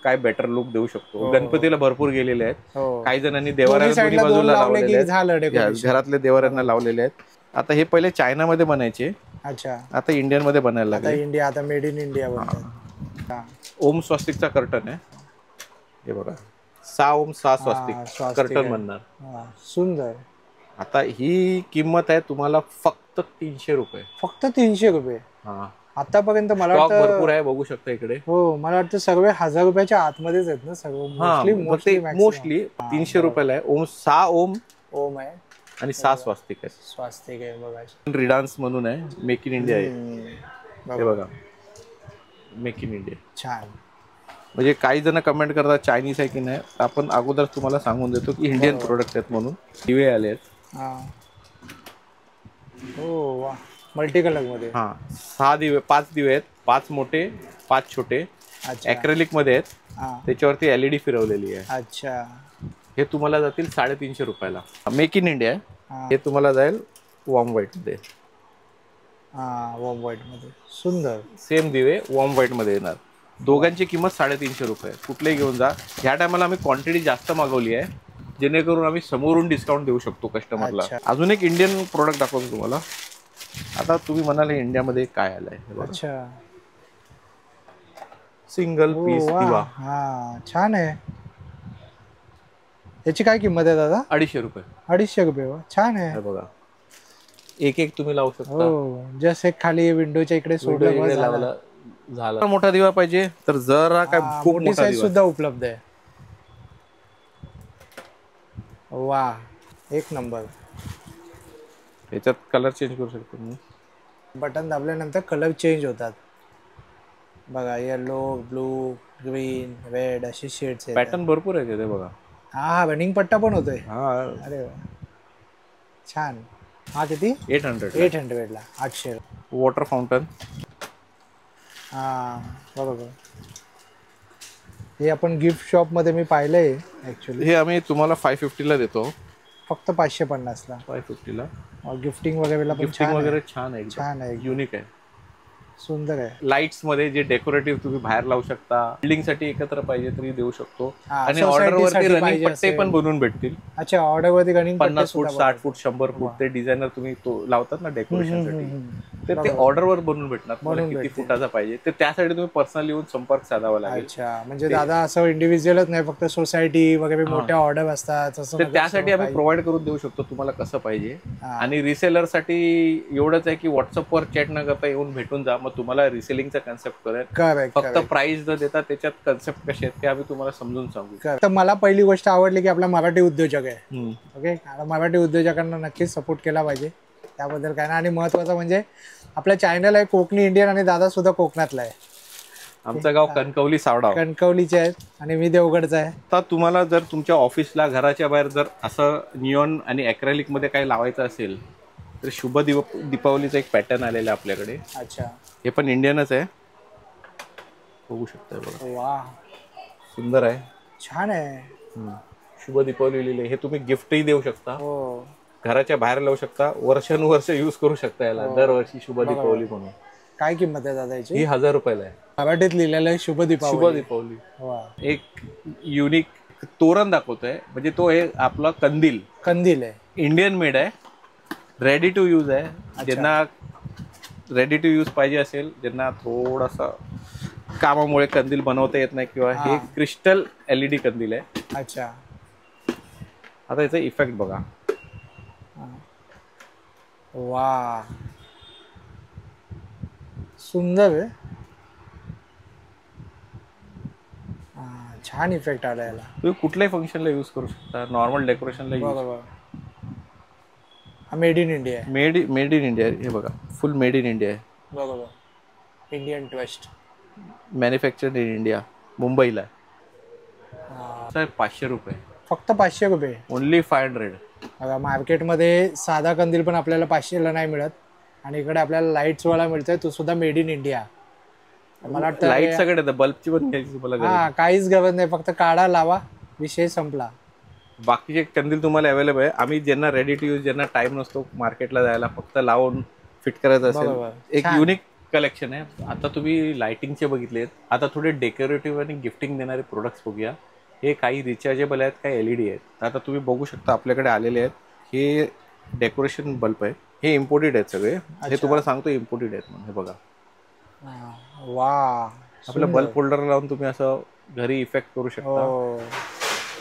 [SPEAKER 2] काय बेटर लुक देऊ शकतो. गणपतीला भरपूर गेलेले आहेत.
[SPEAKER 1] हो,
[SPEAKER 2] काही जणांनी देवाऱ्याला
[SPEAKER 1] दोन्ही
[SPEAKER 2] दोन्ही बाजूला
[SPEAKER 1] लावले
[SPEAKER 2] लावलेले
[SPEAKER 1] की
[SPEAKER 2] आहेत.
[SPEAKER 1] झालं डेकोरेशन.
[SPEAKER 2] घरातले देवाऱ्यांना लावलेले आहेत. आता हे पहिले चायनामध्ये बनायचे.
[SPEAKER 1] अच्छा,
[SPEAKER 2] आता इंडियन मध्ये बनायला
[SPEAKER 1] आता
[SPEAKER 2] लागले.
[SPEAKER 1] इंडिया, आता मेड इन इंडिया बनतात. हा,
[SPEAKER 2] ओम स्वास्तिकचा कर्टन आहे. हे बघा, 6 ओम 6 स्वास्तिक
[SPEAKER 1] स्वास्तिक
[SPEAKER 2] कर्टन
[SPEAKER 1] आहे.
[SPEAKER 2] बनणार.
[SPEAKER 1] हा, सुंदर.
[SPEAKER 2] आता ही किंमत आहे तुम्हाला फक्त 300 रुपये.
[SPEAKER 1] फक्त 300 रुपये.
[SPEAKER 2] हा,
[SPEAKER 1] आतापर्यंत मला
[SPEAKER 2] स्टॉक
[SPEAKER 1] वाटतं.
[SPEAKER 2] भरपूर आहे, बघू शकता इकडे.
[SPEAKER 1] हो, मला वाटतं सर्व 1000 रुपयाच्या आतमध्येच आहेत ना सर्व.
[SPEAKER 2] मोस्टली 300 रुपयाला आहे. ओम 6 ओम
[SPEAKER 1] ओम आहे
[SPEAKER 2] आणि 6 स्वास्तिक आहे.
[SPEAKER 1] स्वास्तिक आहे बघा.
[SPEAKER 2] रिडान्स म्हणून आहे. मेक इन इंडिया आहे. हे बघा, मेक इन इंडिया.
[SPEAKER 1] छान.
[SPEAKER 2] म्हणजे काही जण कमेंट करतात चायनीज आहे की नाही, आपण अगोदर तुम्हाला सांगून देतो की इंडियन प्रोडक्ट आहेत म्हणून. दिवे आले आहेत.
[SPEAKER 1] हा. हो वा, मल्टी कलर मध्ये.
[SPEAKER 2] हा 6 दिवे, 5 दिवे आहेत, 5 मोठे 5 छोटे,
[SPEAKER 1] अच्छा.
[SPEAKER 2] ॲक्रेलिक मध्ये आहेत.
[SPEAKER 1] हा.
[SPEAKER 2] त्याच्यावरती LED फिरवलेली आहे.
[SPEAKER 1] अच्छा.
[SPEAKER 2] हे तुम्हाला जातील 350 रुपयाला. Make in India.
[SPEAKER 1] हा.
[SPEAKER 2] हे तुम्हाला जाईल वॉर्म व्हाईट मध्ये.
[SPEAKER 1] हा वॉर्म व्हाईट मध्ये सुंदर.
[SPEAKER 2] सेम दिवे वॉर्म व्हाईट मध्ये येणार. दोघांची किंमत 350 रुपये. कुठलेही घेऊन जा. ह्या टायमाला आम्ही क्वांटिटी जास्त मागवली आहे, जेणेकरून आम्ही समोरून डिस्काउंट देऊ शकतो कस्टमरला.
[SPEAKER 1] अच्छा.
[SPEAKER 2] अजून एक इंडियन प्रोडक्ट दाखवतो तुम्हाला. आता तुम्ही म्हणाले इंडियामध्ये काय आलंय.
[SPEAKER 1] अच्छा.
[SPEAKER 2] सिंगल पीस दिवा.
[SPEAKER 1] हा छान आहे. याची काय किंमत आहे दादा?
[SPEAKER 2] 250 रुपये.
[SPEAKER 1] 250 रुपये. वा छान आहे.
[SPEAKER 2] हे बघा, एक एक तुम्ही लावू शकता.
[SPEAKER 1] हो, जस्ट एक खाली विंडोच्या इकडे सोडलं बस
[SPEAKER 2] इकडे
[SPEAKER 1] झालं.
[SPEAKER 2] लावला झाला. मोठा दिवा पाहिजे तर जरा काय
[SPEAKER 1] हा,
[SPEAKER 2] खूप
[SPEAKER 1] मोठी
[SPEAKER 2] मोठा
[SPEAKER 1] साईज
[SPEAKER 2] दिवा.
[SPEAKER 1] सुद्धा उपलब्ध आहे. वा एक नंबर.
[SPEAKER 2] याच्यात कलर चेंज करू शकतो तुम्ही.
[SPEAKER 1] बटन दाबल्यानंतर कलर चेंज होतात बघा. येलो, ब्लू, ग्रीन, रेड अशी शेड्स आहेत.
[SPEAKER 2] पॅटर्न भरपूर आहे तिथे बघा.
[SPEAKER 1] हा रनिंग पट्टा पण होतोय.
[SPEAKER 2] हा
[SPEAKER 1] अरे वा छान. हा किती?
[SPEAKER 2] 800
[SPEAKER 1] ला 800.
[SPEAKER 2] Water fountain.
[SPEAKER 1] हा बरोबर. हे आपण गिफ्ट शॉप मध्ये मी पाहिलंय ऍक्च्युली.
[SPEAKER 2] हे आम्ही तुम्हाला 550 ला देतो.
[SPEAKER 1] फक्त 550 ला.
[SPEAKER 2] 550 ला.
[SPEAKER 1] गिफ्टिंग वगैरेला पण
[SPEAKER 2] गिफ्टिंग
[SPEAKER 1] छान
[SPEAKER 2] वगैरे
[SPEAKER 1] आहे.
[SPEAKER 2] छान आहे.
[SPEAKER 1] छान आहे.
[SPEAKER 2] युनिक आहे.
[SPEAKER 1] सुंदर आहे.
[SPEAKER 2] लाईट्स मध्ये जे डेकोरेटिव्ह तुम्ही बाहेर लावू शकता. बिल्डिंग साठी एकत्र पाहिजे तरी देऊ शकतो.
[SPEAKER 1] हा,
[SPEAKER 2] आणि
[SPEAKER 1] society
[SPEAKER 2] ऑर्डर वरती
[SPEAKER 1] साठी
[SPEAKER 2] रनिंग
[SPEAKER 1] पाहिजे
[SPEAKER 2] पट्टे
[SPEAKER 1] असेल.
[SPEAKER 2] पण बनवून भेटतील.
[SPEAKER 1] अच्छा ऑर्डर वरती रनिंग
[SPEAKER 2] 50 फूट 60 फूट 100 फूट ते डिझायनर तुम्ही तो लावतात ना डेकोरेशन साठी, तर ते ऑर्डर वर बनवून भेटणार. तुम्हाला किती फुटाचा पाहिजे ते त्यासाठी तुम्ही पर्सनली येऊन संपर्क साधावा लागेल.
[SPEAKER 1] अच्छा म्हणजे दादा असं इंडिव्हिज्युअलच नाही, फक्त सोसायटी वगैरे मोठ्या ऑर्डर असतात तसं
[SPEAKER 2] तर त्यासाठी आम्ही प्रोव्हाइड करून देऊ शकतो तुम्हाला कसं पाहिजे. आणि रिसेलर साठी एवढंच आहे की व्हॉट्सअपवर चॅट न करता येऊन भेटून जा. मग तुम्हाला रिसेलिंगचा कन्सेप्ट करेल. फक्त प्राइस न देता त्याच्यात कन्सेप्ट कसे आहेत ते आम्ही तुम्हाला समजून सांगू.
[SPEAKER 1] तर मला पहिली गोष्ट आवडली की आपला मराठी उद्योजक आहे. ओके, आता मराठी उद्योजकांना नक्कीच सपोर्ट केला पाहिजे. त्याबद्दल काय ना. आणि महत्वाचं म्हणजे आपलं चॅनल आहे कोकणी इंडियन आणि दादा सुद्धा कोकणातला आहे.
[SPEAKER 2] आमचं गाव कणकवली सावडाव.
[SPEAKER 1] कणकवलीचे आहेत आणि मी देवगडचा आहे.
[SPEAKER 2] आता तुम्हाला जर तुमच्या ऑफिसला घराच्या बाहेर जर असं निऑन आणि ॲक्रेलिक मध्ये काही लावायचं असेल तर शुभ दीपावलीचा एक पॅटर्न आलेला आहे आपल्याकडे.
[SPEAKER 1] अच्छा.
[SPEAKER 2] हे पण इंडियनच आहे. बघू शकता बघा.
[SPEAKER 1] वा
[SPEAKER 2] सुंदर आहे.
[SPEAKER 1] छान आहे.
[SPEAKER 2] शुभ दीपावली लिहिले. हे तुम्ही गिफ्टही देऊ शकता.
[SPEAKER 1] हो.
[SPEAKER 2] घराच्या बाहेर लावू शकता. वर्षानुवर्ष यूज करू शकता याला. दरवर्षी शुभ दीपावली म्हणून.
[SPEAKER 1] काय किंमत आहे दादा याची?
[SPEAKER 2] ही 1000 रुपयाला आहे.
[SPEAKER 1] मराठीत लिहिलेलं आहे शुभ दीपावली.
[SPEAKER 2] शुभ दीपावली.
[SPEAKER 1] वा.
[SPEAKER 2] एक युनिक तोरण दाखवतोय. म्हणजे तो हे आपला कंदील
[SPEAKER 1] आहे.
[SPEAKER 2] इंडियन मेड आहे. रेडी टू यूज आहे. ज्यांना रेडी टू यूज पाहिजे असेल, ज्यांना थोडासा कामामुळे कंदील बनवता येत नाही किंवा हे क्रिस्टल LED कंदील आहे.
[SPEAKER 1] अच्छा.
[SPEAKER 2] आता याचा इफेक्ट बघा.
[SPEAKER 1] वा सुंदर आहे. छान इफेक्ट आला याला.
[SPEAKER 2] तुम्ही कुठल्याही फंक्शनला यूज करू शकता. नॉर्मल डेकोरेशनला यूज.
[SPEAKER 1] बरोबर. मेड इन इंडिया आहे.
[SPEAKER 2] Made in India. हे बघा फुल मेड इन इंडिया आहे.
[SPEAKER 1] बरोबर. Indian twist.
[SPEAKER 2] Manufactured in India. मुंबईला आहे. 500 रुपये.
[SPEAKER 1] फक्त 500 रुपये.
[SPEAKER 2] ओनली 500.
[SPEAKER 1] बघा मार्केटमध्ये साधा कंदील पण आपल्याला 500ला नाही मिळत आणि इकडे आपल्याला लाईट्स वाला मिळतोय, तो सुद्धा मेड इन इंडिया. मला वाटतं
[SPEAKER 2] लाईट सगळे बल्बची पण घ्यायची तुम्हाला.
[SPEAKER 1] हा काहीच गरज नाही, फक्त काढा लावा विषय संपला.
[SPEAKER 2] बाकीचे कंदील तुम्हाला अवेलेबल आहे. आम्ही ज्यांना रेडी टू यूज, ज्यांना टाइम नसतो मार्केटला जायला, फक्त लावून फिट करायचं असेल, एक युनिक कलेक्शन आहे. आता तुम्ही लाइटिंगचे बघितलेत. आता थोडे डेकोरेटिव्ह आणि गिफ्टिंग देणारे प्रोडक्ट्स बघूया. हे काही रिचार्जेबल आहेत, काही LED आहेत. आता तुम्ही बघू शकता आपल्याकडे आलेले आहेत. हे डेकोरेशन बल्ब आहे. हे इम्पोर्टेड आहेत सगळे. हे तुम्हाला सांगतो इम्पोर्टेड आहेत म्हणून. हे बघा.
[SPEAKER 1] वा.
[SPEAKER 2] आपलं बल्ब होल्डर लावून तुम्ही असं घरी इफेक्ट करू शकता.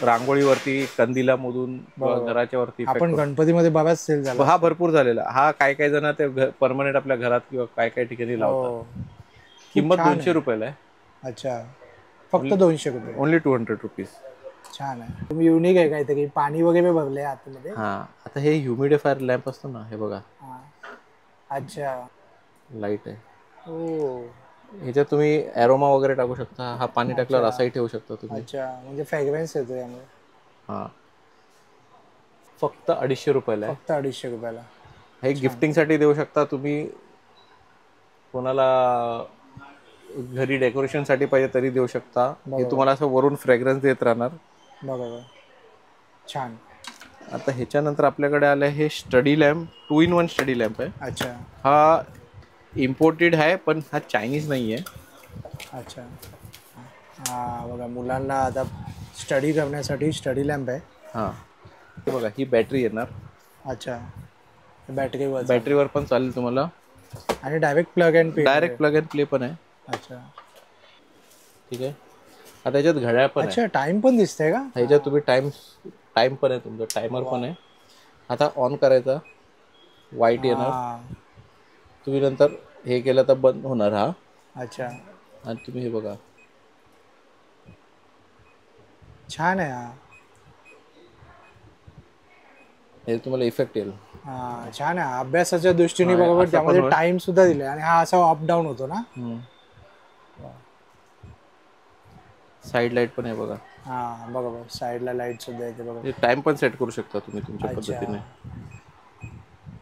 [SPEAKER 2] रांगोळीवरती, कंदिलामधून, घराच्या वरती.
[SPEAKER 1] आपण गणपतीमध्ये बघाच सेल झाला.
[SPEAKER 2] हा भरपूर झालेला. हा काय जण ते परमनंट आपल्या घरात किंवा काय ठिकाणी लावतात. किंमत 200 रुपयाला आहे.
[SPEAKER 1] अच्छा. फक्त 200 रुपये.
[SPEAKER 2] Only 200 rupees.
[SPEAKER 1] छान आहे. तुम्ही युनिक आहे काहीतरी. पाणी वगैरे भरले आतमध्ये.
[SPEAKER 2] हा. आता हे ह्युमिडिफायर लॅम्प असतो ना, हे बघा.
[SPEAKER 1] अच्छा.
[SPEAKER 2] लाईट आहे.
[SPEAKER 1] हो
[SPEAKER 2] ह्याच्यात तुम्ही एरोमा वगैरे टाकू शकता. हा पाणी टाकल्यावर असाही ठेवू शकता तुम्ही.
[SPEAKER 1] अच्छा, म्हणजे फ्रॅग्रन्स येतो यामुळे.
[SPEAKER 2] हा, फक्त 250 रुपयाला आहे.
[SPEAKER 1] फक्त 250 रुपयाला.
[SPEAKER 2] हे गिफ्टिंगसाठी देऊ शकता तुम्ही. कोणाला घरी डेकोरेशनसाठी पाहिजे तरी देऊ शकता. हे तुम्हाला असं वरून फ्रॅग्रन्स देत राहणार.
[SPEAKER 1] बरोबर, छान.
[SPEAKER 2] आता ह्याच्यानंतर आपल्याकडे आलं हे study lamp. 2 in 1 study lamp आहे.
[SPEAKER 1] अच्छा.
[SPEAKER 2] हा इम्पोर्टेड आहे, पण हा चायनीज नाही आहे.
[SPEAKER 1] अच्छा, हा बघा, मुलांना आता स्टडी करण्यासाठी स्टडी लॅम्प आहे.
[SPEAKER 2] हां, हे बघा, ही बॅटरी येणार.
[SPEAKER 1] अच्छा, बॅटरीवर
[SPEAKER 2] बॅटरीवर पण चालेल तुम्हाला.
[SPEAKER 1] आणि direct plug and play.
[SPEAKER 2] Direct plug and play पण आहे.
[SPEAKER 1] अच्छा,
[SPEAKER 2] ठीक आहे. आता ह्याच्यात घड्याळ पण आहे.
[SPEAKER 1] अच्छा, टाइम पण दिसतंय का?
[SPEAKER 2] ह्याच्यात तुम्ही टाइम पण आहे, तुमचं टायमर पण आहे. आता ऑन करायचा, व्हाईट येणार. तुम्ही नंतर हे केलं तर बंद होणार हा.
[SPEAKER 1] अच्छा,
[SPEAKER 2] आणि तुम्ही हे बघा,
[SPEAKER 1] छान आहे हा.
[SPEAKER 2] हे तुम्हाला इफेक्ट येईल.
[SPEAKER 1] हा, छान आहे. अभ्यासाच्या दृष्टीने बरोबर त्यामध्ये टाइम सुद्धा दिलाय. आणि हा असा अप डाऊन होतो ना.
[SPEAKER 2] साईड लाईट पण आहे बघा.
[SPEAKER 1] हा बरोबर, साईडला लाईट सुद्धा येते बघा.
[SPEAKER 2] टाइम पण सेट करू शकता तुम्ही तुमच्या पद्धतीने.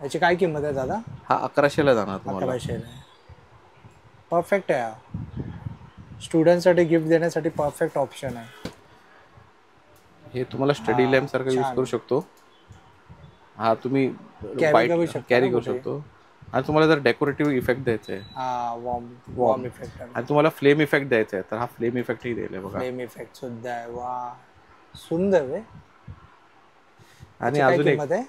[SPEAKER 1] याची काय किंमत आहे दादा?
[SPEAKER 2] हा 1100ला जाणार तुम्हाला.
[SPEAKER 1] 1100 परफेक्ट आहे हा. स्टुडंटसाठी गिफ्ट देण्यासाठी परफेक्ट ऑप्शन आहे.
[SPEAKER 2] हे तुम्हाला स्टडी लॅम्प सारखं यूज करू शकतो. हा, तुम्ही
[SPEAKER 1] कॅरी
[SPEAKER 2] करू शकतो. आणि तुम्हाला जर डेकोरेटिव्ह इफेक्ट द्यायचा आहे,
[SPEAKER 1] वॉर्म इफेक्ट,
[SPEAKER 2] आणि तुम्हाला फ्लेम इफेक्ट द्यायचा आहे, तर हा फ्लेम इफेक्टही द्यायला बघा.
[SPEAKER 1] फ्लेम इफेक्ट सुद्धा आहे. वा, सुंदर आहे.
[SPEAKER 2] आणि अजून एक
[SPEAKER 1] आहे,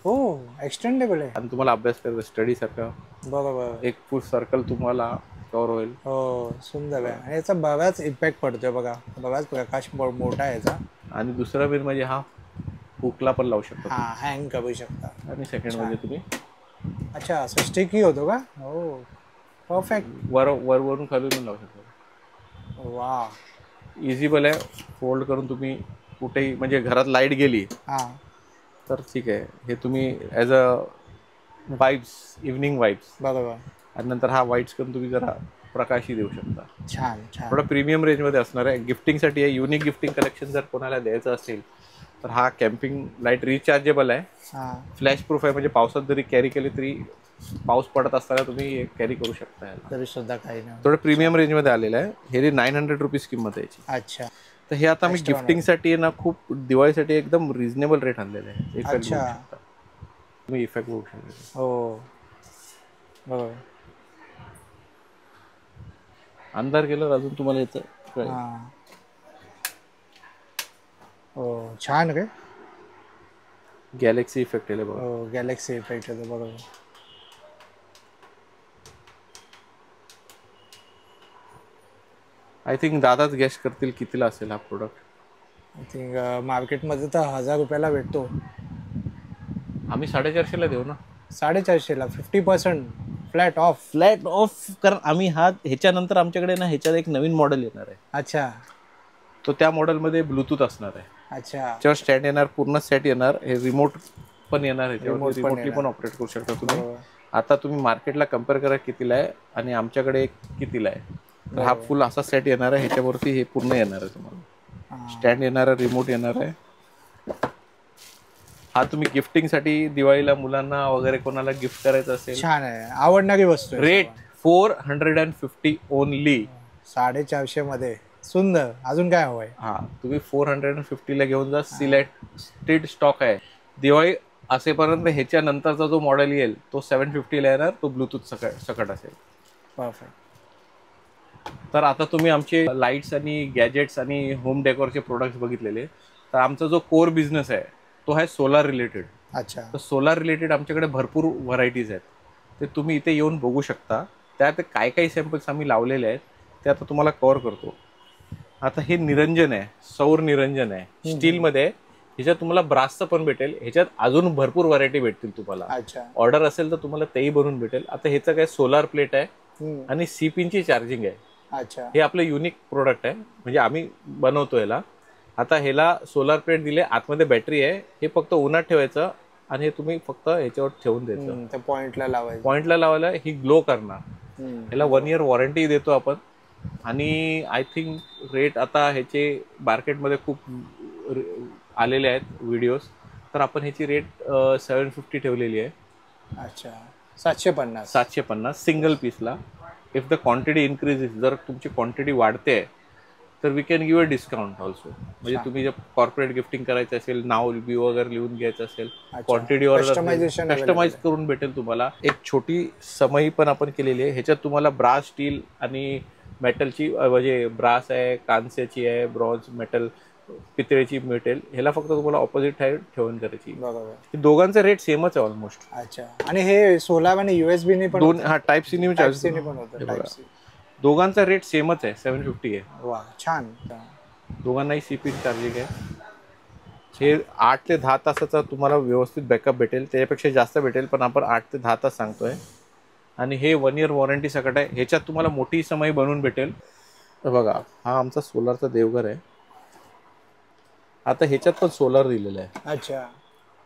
[SPEAKER 1] हो, एक्सटेंडेबल आहे.
[SPEAKER 2] आणि तुम्हाला अभ्यास करायचा स्टडी सारखं.
[SPEAKER 1] बरोबर,
[SPEAKER 2] एक फुल सर्कल तुम्हाला कव्हर होईल.
[SPEAKER 1] हो, सुंदर आहे. आणि याचा बराच इम्पॅक्ट पडतोय बघा. बराच प्रकाश मोठा आहे याचा.
[SPEAKER 2] आणि दुसरा मेन म्हणजे हा हुकला पण लावू शकता.
[SPEAKER 1] हा, हँग करू शकता.
[SPEAKER 2] आणि सेकंड म्हणजे तुम्ही,
[SPEAKER 1] अच्छा, असं स्टिकी होतो का? हो, परफेक्ट.
[SPEAKER 2] वरून खालून लावू शकता.
[SPEAKER 1] वा,
[SPEAKER 2] इझिबल आहे. फोल्ड करून तुम्ही कुठेही, म्हणजे घरात लाईट गेली तर ठीक आहे. हे तुम्ही as a vibes, evening vibes.
[SPEAKER 1] बरोबर.
[SPEAKER 2] आणि नंतर हा वाईट्स करून तुम्ही जरा प्रकाशही देऊ शकता.
[SPEAKER 1] छान छान.
[SPEAKER 2] थोडं प्रीमियम रेंजमध्ये असणार आहे. गिफ्टिंगसाठी आहे. युनिक गिफ्टिंग कलेक्शन जर कोणाला द्यायचं असेल तर हा कॅम्पिंग लाईट रिचार्जेबल आहे. फ्लॅश प्रूफ आहे, म्हणजे पावसात जरी कॅरी केली तरी पाऊस पडत असताना तुम्ही कॅरी करू शकता.
[SPEAKER 1] तरी सुद्धा काही नाही.
[SPEAKER 2] थोडं प्रीमियम रेंजमध्ये आलेलं आहे. हे 900 रुपीज किंमत आहे याची.
[SPEAKER 1] अच्छा.
[SPEAKER 2] तर हे आता मी गिफ्टिंगसाठी ना खूप दिवाळीसाठी एकदम रिझनेबल रेट आणलेले आहे.
[SPEAKER 1] अच्छा,
[SPEAKER 2] तुम्ही इफेक्ट बघू शकता.
[SPEAKER 1] हो, बरोबर.
[SPEAKER 2] अंधार केल्यावर अजून तुम्हाला याचं
[SPEAKER 1] हो, छान रे.
[SPEAKER 2] गॅलेक्सी इफेक्ट आहे बघा.
[SPEAKER 1] हो, गॅलेक्सी इफेक्ट येतो. बरोबर.
[SPEAKER 2] आय थिंक दादाच गॅस करतील कितीला असेल हा प्रोडक्ट.
[SPEAKER 1] आय थिंक मार्केटमध्ये तर 1000 रुपयाला भेटतो.
[SPEAKER 2] आम्ही 450ला देऊ ना.
[SPEAKER 1] 450ला 50% फ्लॅट ऑफ.
[SPEAKER 2] कारण आम्ही ह्याच्यानंतर आमच्याकडे ना ह्याच्यात एक नवीन मॉडेल येणार आहे.
[SPEAKER 1] अच्छा.
[SPEAKER 2] तो त्या मॉडेलमध्ये ब्लूटूथ असणार आहे.
[SPEAKER 1] अच्छा.
[SPEAKER 2] त्याच्यावर स्टँड येणार, पूर्ण सेट येणार. हे रिमोट पण येणार आहे, रिमोटली पण ऑपरेट करू शकता तुम्ही. आता तुम्ही मार्केटला कम्पेअर करा कितीला आहे आणि आमच्याकडे कितीला आहे. तर हा फुल असा सेट येणार आहे. ह्याच्यावरती हे पूर्ण येणार आहे तुम्हाला. स्टँड येणार आहे, रिमोट येणार आहे. हा तुम्ही गिफ्टिंगसाठी दिवाळीला मुलांना वगैरे कोणाला गिफ्ट करायचं असेल,
[SPEAKER 1] छान आहे, आवडणारी वस्तू.
[SPEAKER 2] Rate 450 only.
[SPEAKER 1] 450 मध्ये सुंदर. अजून काय हवंय?
[SPEAKER 2] हा, तुम्ही 450ला घेऊन जा. सिलेक्टेड स्टॉक आहे. दिवाळी असेपर्यंत ह्याच्या नंतरचा जो मॉडेल येईल तो 750ला येणार. तो ब्लूटूथ सकट असेल.
[SPEAKER 1] परफेक्ट.
[SPEAKER 2] तर आता तुम्ही आमचे लाईट्स आणि गॅजेट्स आणि होम डेकोरचे प्रोडक्ट्स बघितलेले. तर आमचा जो कोर बिझनेस आहे तो आहे सोलार रिलेटेड.
[SPEAKER 1] अच्छा.
[SPEAKER 2] तर सोलार रिलेटेड आमच्याकडे भरपूर व्हरायटीज आहेत. ते तुम्ही इथे येऊन बघू शकता. त्यात काय काही सॅम्पल्स आम्ही लावलेले आहेत ते आता तुम्हाला कव्हर करतो. आता हे निरंजन आहे, सौर निरंजन आहे, स्टीलमध्ये. ह्याच्यात तुम्हाला ब्रासचं पण भेटेल. ह्याच्यात अजून भरपूर व्हरायटी भेटतील तुम्हाला.
[SPEAKER 1] अच्छा.
[SPEAKER 2] ऑर्डर असेल तर तुम्हाला तेही बनवून भेटेल. आता ह्याचं काय सोलार प्लेट आहे आणि C-पिनची चार्जिंग आहे.
[SPEAKER 1] अच्छा.
[SPEAKER 2] हे आपलं युनिक प्रोडक्ट आहे, म्हणजे आम्ही बनवतो याला. आता ह्याला सोलार प्लेट दिले, आतमध्ये बॅटरी आहे. हे फक्त उन्हात ठेवायचं आणि हे तुम्ही फक्त ह्याच्यावर ठेवून द्यायचं.
[SPEAKER 1] पॉइंटला लावायचं.
[SPEAKER 2] पॉइंटला लावायला ही ग्लो करणार. ह्याला 1 इयर वॉरंटी देतो आपण. आणि आय थिंक रेट आता ह्याचे मार्केटमध्ये खूप आलेले आहेत व्हिडिओज, तर आपण ह्याची रेट 750 ठेवलेली आहे.
[SPEAKER 1] अच्छा, 750.
[SPEAKER 2] 750 सिंगल पीसला. इफ द क्वांटिटी इन्क्रीजेस, जर तुमची क्वांटिटी वाढते तर we can give a discount also. म्हणजे तुम्ही जर कॉर्पोरेट गिफ्टिंग करायचं असेल, नाव वगैरे लिहून घ्यायचं असेल, क्वांटिटी कस्टमाइज करून भेटेल तुम्हाला. एक छोटी समई पण आपण केलेली आहे. ह्याच्यात तुम्हाला ब्रास, स्टील आणि मेटलची, म्हणजे ब्रास आहे, कांस्याची आहे, ब्रॉन्झ, मेटल, पितळेची भेटेल. ह्याला फक्त तुम्हाला ऑपोजिट साईड ठेवून करायची.
[SPEAKER 1] बरोबर.
[SPEAKER 2] दोघांचा रेट सेमच आहे ऑलमोस्ट.
[SPEAKER 1] अच्छा, आणि हे 16 आणि USB ने पण
[SPEAKER 2] दोन, हा टाइप सी ने
[SPEAKER 1] टाइप सी ने पण होतं. Type C.
[SPEAKER 2] दोघांचा रेट सेमच आहे, 750 आहे.
[SPEAKER 1] वा, छान.
[SPEAKER 2] दोघांनाही सीपी चार्जिंग आहे. हे 8 ते 10 तासाचा तुम्हाला व्यवस्थित बॅकअप भेटेल. त्याच्यापेक्षा जास्त भेटेल, पण आपण 8 ते 10 तास सांगतोय. आणि हे 1 इयर वॉरंटी सकट आहे. ह्याच्यात तुम्हाला मोठी समई बनवून भेटेल. तर बघा, हा आमचा सोलारचा देवघर आहे. आता ह्याच्यात पण सोलार दिलेलं आहे.
[SPEAKER 1] अच्छा,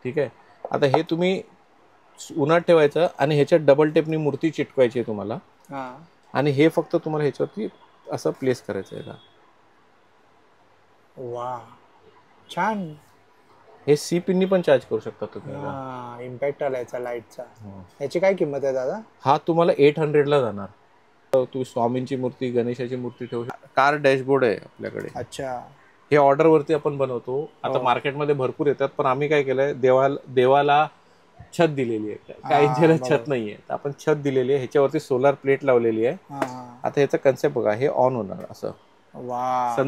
[SPEAKER 2] ठीक आहे. आता हे तुम्ही उन्हात ठेवायचं आणि ह्याच्यात डबल टेपनी मूर्ती चिटकवायची आहे तुम्हाला. आणि हे फक्त तुम्हाला ह्याच्यावरती असं प्लेस करायचं आहे.
[SPEAKER 1] वा, छान.
[SPEAKER 2] हे सी पिननी पण चार्ज करू शकता तुम्ही.
[SPEAKER 1] इम्पॅक्ट आला याचा लाईटचा. याची काय किंमत आहे दादा?
[SPEAKER 2] हा तुम्हाला 800ला जाणार. तुम्ही स्वामींची मूर्ती, गणेशाची मूर्ती ठेवू शकता. कार डॅशबोर्ड आहे आपल्याकडे.
[SPEAKER 1] अच्छा,
[SPEAKER 2] हे ऑर्डरवरती आपण बनवतो. आता मार्केटमध्ये भरपूर येतात, पण आम्ही काय केलंय, देवाला छत दिलेली आहे. काहींच्याला छत नाहीये, तर आपण छत दिलेली आहे. ह्याच्यावरती सोलार प्लेट लावलेली आहे. आता ह्याचा कन्सेप्ट बघा, हे ऑन होणार असं.
[SPEAKER 1] वा.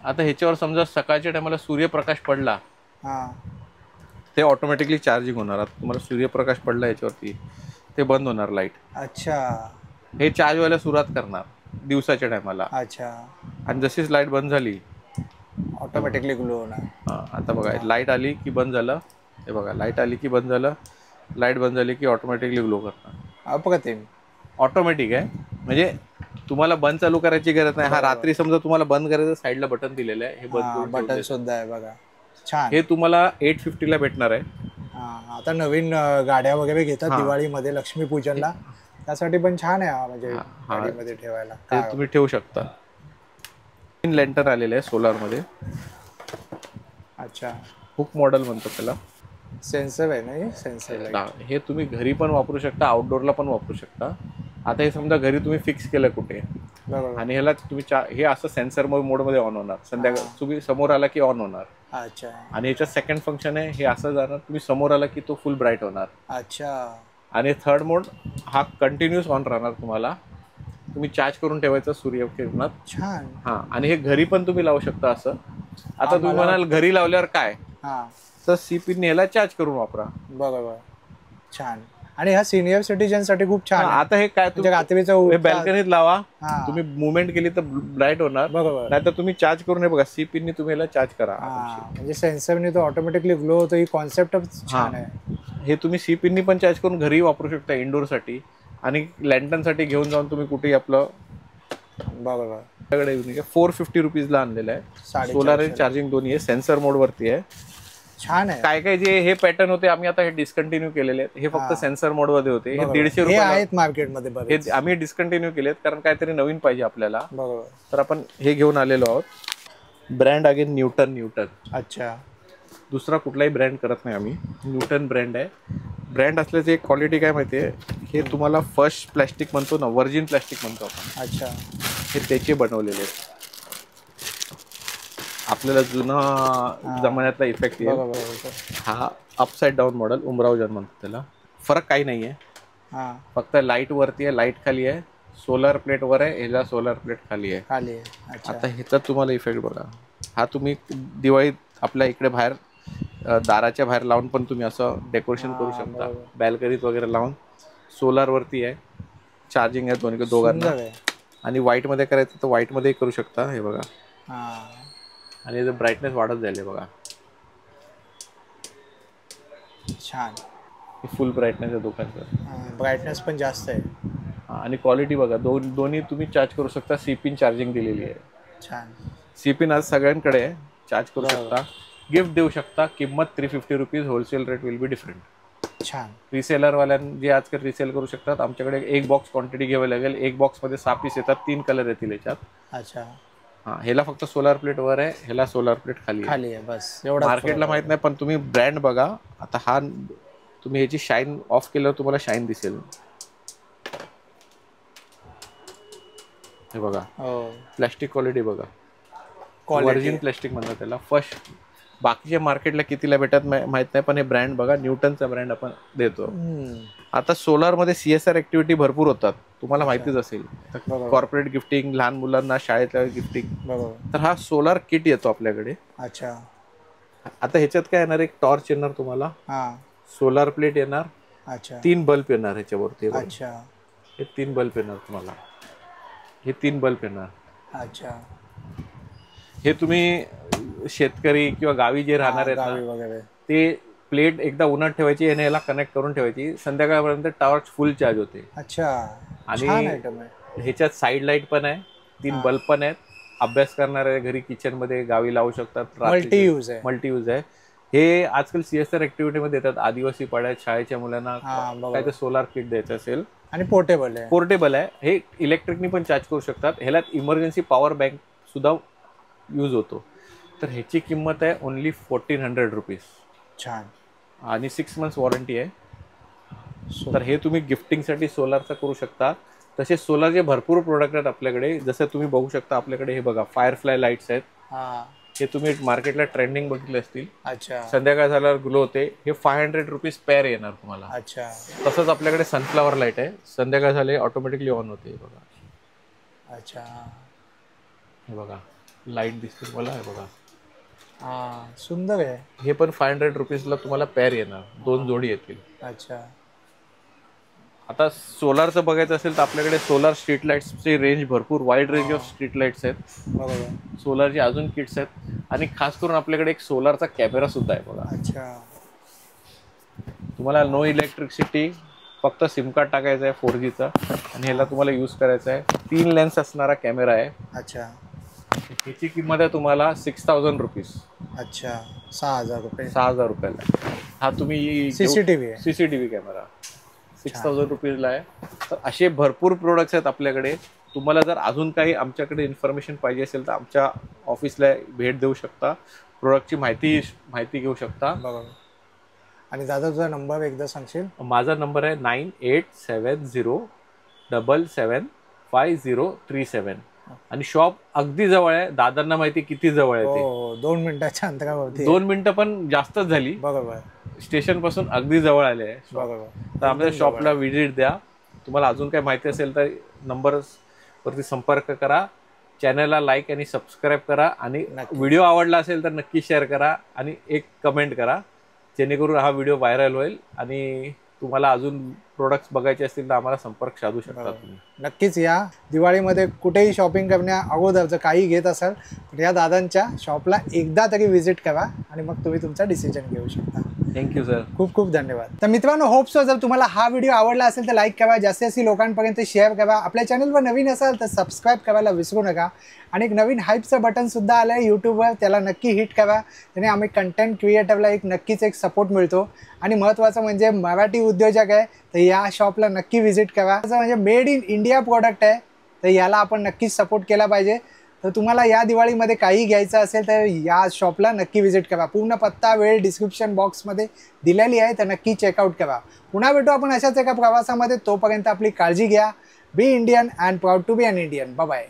[SPEAKER 2] आता ह्याच्यावर समजा सकाळच्या टायमाला सूर्यप्रकाश पडला, ते ऑटोमॅटिकली चार्जिंग होणार. आता तुम्हाला सूर्यप्रकाश पडला याच्यावरती, ते बंद होणार लाईट.
[SPEAKER 1] अच्छा,
[SPEAKER 2] हे चार्ज व्हायला सुरुवात करणार दिवसाच्या टायमाला.
[SPEAKER 1] अच्छा,
[SPEAKER 2] आणि जशीच लाईट बंद झाली,
[SPEAKER 1] ऑटोमॅटिकली ग्लो होणार.
[SPEAKER 2] आता बघा, लाईट आली की बंद झालं. हे बघा, लाईट आली की बंद झालं, लाईट बंद झाली की ऑटोमॅटिकली ग्लो करणार.
[SPEAKER 1] अप्रतिम.
[SPEAKER 2] ऑटोमॅटिक आहे, म्हणजे तुम्हाला बंद चालू करायची गरज नाही. हा रात्री समजा तुम्हाला बंद करायचं, साईडला बटन दिलेलं आहे, हे बंद
[SPEAKER 1] बटन सुद्धा आहे बघा. छान.
[SPEAKER 2] हे तुम्हाला 850ला भेटणार आहे.
[SPEAKER 1] आता नवीन गाड्या वगैरे घेतात दिवाळीमध्ये, लक्ष्मीपूजनला, त्यासाठी पण छान आहे. म्हणजे गाडीमध्ये ठेवायला
[SPEAKER 2] ते तुम्ही ठेवू शकता. लँटर्न आलेलं आहे सोलार मध्ये.
[SPEAKER 1] अच्छा,
[SPEAKER 2] हुक मॉडेल म्हणतो त्याला.
[SPEAKER 1] सेन्सर आहे ना हे? सेन्सर.
[SPEAKER 2] हे तुम्ही घरी पण वापरू शकता, आउटडोअरला पण वापरू शकता. आता हे समजा घरी तुम्ही फिक्स केलं कुठे, आणि ह्याला तुम्ही हे असं सेन्सर मोडमध्ये ऑन होणार. संध्याकाळी तुम्ही समोर आला की ऑन होणार.
[SPEAKER 1] अच्छा.
[SPEAKER 2] आणि ह्याच्यात सेकंड फंक्शन आहे, हे असं जाणार, तुम्ही समोर आला की तो फुल ब्राईट होणार.
[SPEAKER 1] अच्छा.
[SPEAKER 2] आणि थर्ड मोड हा कंटिन्युअस ऑन राहणार. तुम्हाला तुम्ही चार्ज करून ठेवायचं सूर्यकिरणात.
[SPEAKER 1] छान.
[SPEAKER 2] हा, आणि हे घरी पण तुम्ही लावू शकता असं. आता तुम्ही म्हणाल घरी लावल्यावर काय, तर सीपी ह्याला चार्ज करून वापरा.
[SPEAKER 1] बरोबर. छान. आणि हा सिनियर सिटीजन साठी खूप छान.
[SPEAKER 2] आता हे काय,
[SPEAKER 1] तुम्ही
[SPEAKER 2] बॅल्कनीत लावा, तुम्ही मुवमेंट केली तर ब्राईट होणार.
[SPEAKER 1] बरोबर.
[SPEAKER 2] नाही तर तुम्ही चार्ज करून, बघा, सीपीनी तुम्ही याला चार्ज करा.
[SPEAKER 1] म्हणजे सेन्सरने तो ऑटोमॅटिकली ग्लो होतो. ही कॉन्सेप्ट छान आहे.
[SPEAKER 2] हे तुम्ही सीपीनी पण चार्ज करून घरी वापरू शकता, इंडोर साठी. आणि लँटर्न साठी घेऊन जाऊन तुम्ही कुठेही आपलं.
[SPEAKER 1] बरोबर.
[SPEAKER 2] आपल्याकडे 450 रुपीजला आणलेलं आहे. सोलार आणि चार्जिंग दोन्ही आहे. सेन्सर मोड वरती आहे.
[SPEAKER 1] छान आहे.
[SPEAKER 2] काय काय जे हे पॅटर्न होते, आम्ही आता हे डिस्कंटिन्यू केलेले आहेत. हे फक्त सेन्सर मोड मध्ये होते. हे 150 रुपये
[SPEAKER 1] आहेत मार्केटमध्ये.
[SPEAKER 2] हे आम्ही डिस्कंटिन्यू केलेत, कारण काहीतरी नवीन पाहिजे आपल्याला.
[SPEAKER 1] बरोबर.
[SPEAKER 2] तर आपण हे घेऊन आलेलो आहोत. Brand again Newton.
[SPEAKER 1] अच्छा.
[SPEAKER 2] दुसरा कुठलाही ब्रँड करत नाही आम्ही. न्यूटन ब्रँड आहे. ब्रँड असल्याची एक क्वालिटी काय माहिती आहे, हे तुम्हाला फर्स्ट प्लॅस्टिक म्हणतो ना, व्हर्जिन प्लॅस्टिक म्हणतो आपण.
[SPEAKER 1] अच्छा.
[SPEAKER 2] हे त्याचे बनवलेले आहेत. आपल्याला जुना जमान्यातला इफेक्ट आहे. हा अपसाइड डाऊन मॉडेल, उमरावजन म्हणतो त्याला. फरक काही नाही आहे, फक्त लाईट वरती आहे, लाईट खाली आहे. सोलर प्लेट वर आहे, ह्याला सोलर प्लेट खाली आहे. आता ह्याचा तुम्हाला इफेक्ट बघा. हा तुम्ही दिवाळीत आपल्या इकडे बाहेर दाराच्या बाहेर लावून पण तुम्ही असं डेकोरेशन करू शकता. बॅल्कनीत वगैरे लावून. सोलार वरती आहे, चार्जिंग आहे दोघांना. आणि व्हाईट मध्ये करायचं तर व्हाईट मध्ये करू शकता. हे बघा. आणि याचं ब्राईटनेस वाढत जाईल बघा.
[SPEAKER 1] छान.
[SPEAKER 2] फुल ब्राईटनेस आहे दुकानचं.
[SPEAKER 1] ब्राईटनेस पण जास्त आहे.
[SPEAKER 2] आणि क्वालिटी बघा. दोन्ही तुम्ही चार्ज करू शकता. सीपिन चार्जिंग दिलेली आहे.
[SPEAKER 1] छान.
[SPEAKER 2] सीपिन आज सगळ्यांकडे चार्ज करू शकता. गिफ्ट देऊ शकता. किंमत 350 rupees. Wholesale rate will be different.
[SPEAKER 1] छान.
[SPEAKER 2] रिसेलर वाल्यांना जे आजकाल रिसेल करू शकतात, आमच्याकडे एक बॉक्स क्वांटिटी घ्यावी लागेल. एक बॉक्स मध्ये 6 पीस येतात, 3 कलर येतील याच्यात.
[SPEAKER 1] अच्छा.
[SPEAKER 2] हा, ह्याला फक्त सोलार प्लेट वर आहे, ह्याला सोलार प्लेट खाली आहे.
[SPEAKER 1] खाली आहे बस एवढा.
[SPEAKER 2] मार्केटला माहित नाही, पण तुम्ही ब्रँड बघा. आता हा तुम्ही ह्याची शाईन ऑफ केल्यावर तुम्हाला शाईन दिसेल. हे बघा, प्लॅस्टिक क्वालिटी बघा, व्हर्जिन प्लॅस्टिक म्हणतात त्याला. फर्स्ट बाकीच्या मार्केटला कितीला भेटत माहित नाही, पण हे ब्रँड बघा, न्यूटनचा ब्रँड आपण देतो. आता सोलार मध्ये CSR ऍक्टिव्हिटी भरपूर होतात, तुम्हाला माहितीच असेल. कॉर्पोरेट गिफ्टिंग, लहान मुलांना शाळेतल्या गिफ्टिंग, तर हा सोलार किट येतो आपल्याकडे.
[SPEAKER 1] अच्छा.
[SPEAKER 2] आता ह्याच्यात काय येणार, एक टॉर्च येणार तुम्हाला, सोलार प्लेट येणार,
[SPEAKER 1] अच्छा,
[SPEAKER 2] 3 बल्ब येणार ह्याच्यावरती.
[SPEAKER 1] अच्छा,
[SPEAKER 2] हे 3 बल्ब येणार तुम्हाला, हे 3 बल्ब येणार.
[SPEAKER 1] अच्छा.
[SPEAKER 2] हे तुम्ही शेतकरी किंवा गावी जे राहणार आहेत
[SPEAKER 1] वगैरे
[SPEAKER 2] ते प्लेट एकदा उन्हात ठेवायची आणि याला कनेक्ट करून ठेवायची, संध्याकाळपर्यंत टॉर्च फुल चार्ज होते.
[SPEAKER 1] अच्छा.
[SPEAKER 2] आणि
[SPEAKER 1] आयटम आहे.
[SPEAKER 2] ह्याच्यात साईड लाईट पण आहे, 3 बल्ब पण आहेत. अभ्यास करणारे घरी किचन मध्ये गावी लावू शकतात.
[SPEAKER 1] मल्टी यूज आहे.
[SPEAKER 2] मल्टी यूज आहे. हे आजकाल CSR ऍक्टिव्हिटी मध्ये देतात. आदिवासी पाड्यात शाळेच्या मुलांना काय ते सोलार किट द्यायचं असेल,
[SPEAKER 1] आणि पोर्टेबल आहे.
[SPEAKER 2] पोर्टेबल आहे. हे इलेक्ट्रिकनी पण चार्ज करू शकतात. ह्याला इमर्जन्सी पॉवर बँक सुद्धा यूज होतो. तर ह्याची किंमत आहे ओनली 1400 रुपीज.
[SPEAKER 1] छान.
[SPEAKER 2] आणि 6 मंथ्स वॉरंटी आहे. तर हे तुम्ही गिफ्टिंगसाठी सोलारचं करू शकता. तसेच सोलारचे भरपूर प्रोडक्ट आहेत आपल्याकडे. जसं तुम्ही बघू शकता आपल्याकडे हे बघा, फायरफ्लाय लाईट्स आहेत. हे तुम्ही मार्केटला ट्रेंडिंग बघितले असतील.
[SPEAKER 1] अच्छा.
[SPEAKER 2] संध्याकाळ झाल्यावर ग्लो होते. हे 500 रुपीज पेअर येणार तुम्हाला.
[SPEAKER 1] अच्छा.
[SPEAKER 2] तसंच आपल्याकडे सनफ्लावर लाईट आहे, संध्याकाळ झाले ऑटोमॅटिकली ऑन होते. बघा.
[SPEAKER 1] अच्छा.
[SPEAKER 2] हे बघा, लाईट दिसते मला. हे बघा,
[SPEAKER 1] सुंदर आहे.
[SPEAKER 2] हे पण 500 रुपीजला तुम्हाला पेअर येणार, 2 जोडी येतील.
[SPEAKER 1] अच्छा.
[SPEAKER 2] आता सोलारचं बघायचं असेल तर आपल्याकडे सोलार स्ट्रीट लाईट्सची रेंज भरपूर wide range of street lights आहेत.
[SPEAKER 1] बरोबर.
[SPEAKER 2] सोलारचे अजून किट्स आहेत. आणि खास करून आपल्याकडे एक सोलारचा कॅमेरा सुद्धा आहे बघा.
[SPEAKER 1] अच्छा.
[SPEAKER 2] तुम्हाला नो इलेक्ट्रिसिटी, फक्त सिम कार्ड टाकायचं आहे 4Gचा आणि ह्याला तुम्हाला यूज करायचा आहे. 3 लेन्स असणारा कॅमेरा आहे.
[SPEAKER 1] अच्छा.
[SPEAKER 2] ह्याची किंमत आहे तुम्हाला 6000 रुपीज.
[SPEAKER 1] अच्छा. 6000 रुपये.
[SPEAKER 2] 6000 रुपयाला. हा तुम्ही CCTV कॅमेरा 6000 रुपीजला आहे. तर असे भरपूर प्रोडक्ट्स आहेत आपल्याकडे. तुम्हाला जर अजून काही आमच्याकडे इन्फॉर्मेशन पाहिजे असेल तर आमच्या ऑफिसला भेट देऊ शकता, प्रोडक्टची माहिती घेऊ शकता.
[SPEAKER 1] बरोबर. आणि दादा तुझा नंबर एकदा सांगशील?
[SPEAKER 2] माझा नंबर आहे 9870775037. आणि शॉप अगदी जवळ आहे. दादांना माहिती किती जवळ आहे ते.
[SPEAKER 1] 2 मिनिटाच्या अंतरावरती.
[SPEAKER 2] 2 मिनिटं पण जास्तच झाली.
[SPEAKER 1] बरोबर.
[SPEAKER 2] स्टेशन पासून अगदी जवळ आले आहे.
[SPEAKER 1] बरोबर.
[SPEAKER 2] तर आमच्या शॉपला व्हिजिट द्या. तुम्हाला अजून काही माहिती असेल तर नंबरवरती संपर्क करा. चॅनलला लाईक आणि सबस्क्राईब करा. आणि व्हिडिओ आवडला असेल तर नक्की शेअर करा आणि एक कमेंट करा, जेणेकरून हा व्हिडिओ व्हायरल होईल. आणि तुम्हाला अजून प्रोडक्ट्स बघायचे असतील तर आम्हाला संपर्क साधू शकता तुम्ही.
[SPEAKER 1] नक्कीच या. दिवाळीमध्ये कुठेही शॉपिंग करण्या अगोदर जर काही घेत असाल तर या दादांच्या शॉपला एकदा तरी व्हिजिट करा आणि मग तुम्ही तुमचा डिसिजन घेऊ शकता.
[SPEAKER 2] Thank you sir. खूप
[SPEAKER 1] खूप धन्यवाद. तर मित्रांनो, होप सो जर तुम्हाला हा व्हिडिओ आवडला असेल तर लाईक करा, जास्तीत लोकांपर्यंत शेअर करा. आपल्या चॅनलवर नवीन असाल तर सबस्क्राईब करायला विसरू नका. आणि एक नवीन हाईपचं बटन सुद्धा आलं आहे यूट्यूबवर, त्याला नक्की हिट करा. त्याने आम्ही कंटेंट क्रिएटरला नक्कीच एक सपोर्ट मिळतो. आणि महत्त्वाचं म्हणजे मराठी उद्योजक आहे तर या शॉपला नक्की व्हिजिट करा. म्हणजे मेड इन इंडिया प्रोडक्ट आहे तर याला आपण नक्कीच सपोर्ट केला पाहिजे. तर तुम्हाला या दिवाळीमध्ये काही घ्यायचं असेल तर या शॉपला नक्की व्हिजिट करा. पूर्ण पत्ता वेळ डिस्क्रिप्शन बॉक्समध्ये दिलेली आहे, तर नक्की चेकआउट करा. पुन्हा भेटू आपण अशाच एका प्रवासामध्ये. तोपर्यंत आपली काळजी घ्या. Be Indian and proud to be an Indian. Bye bye.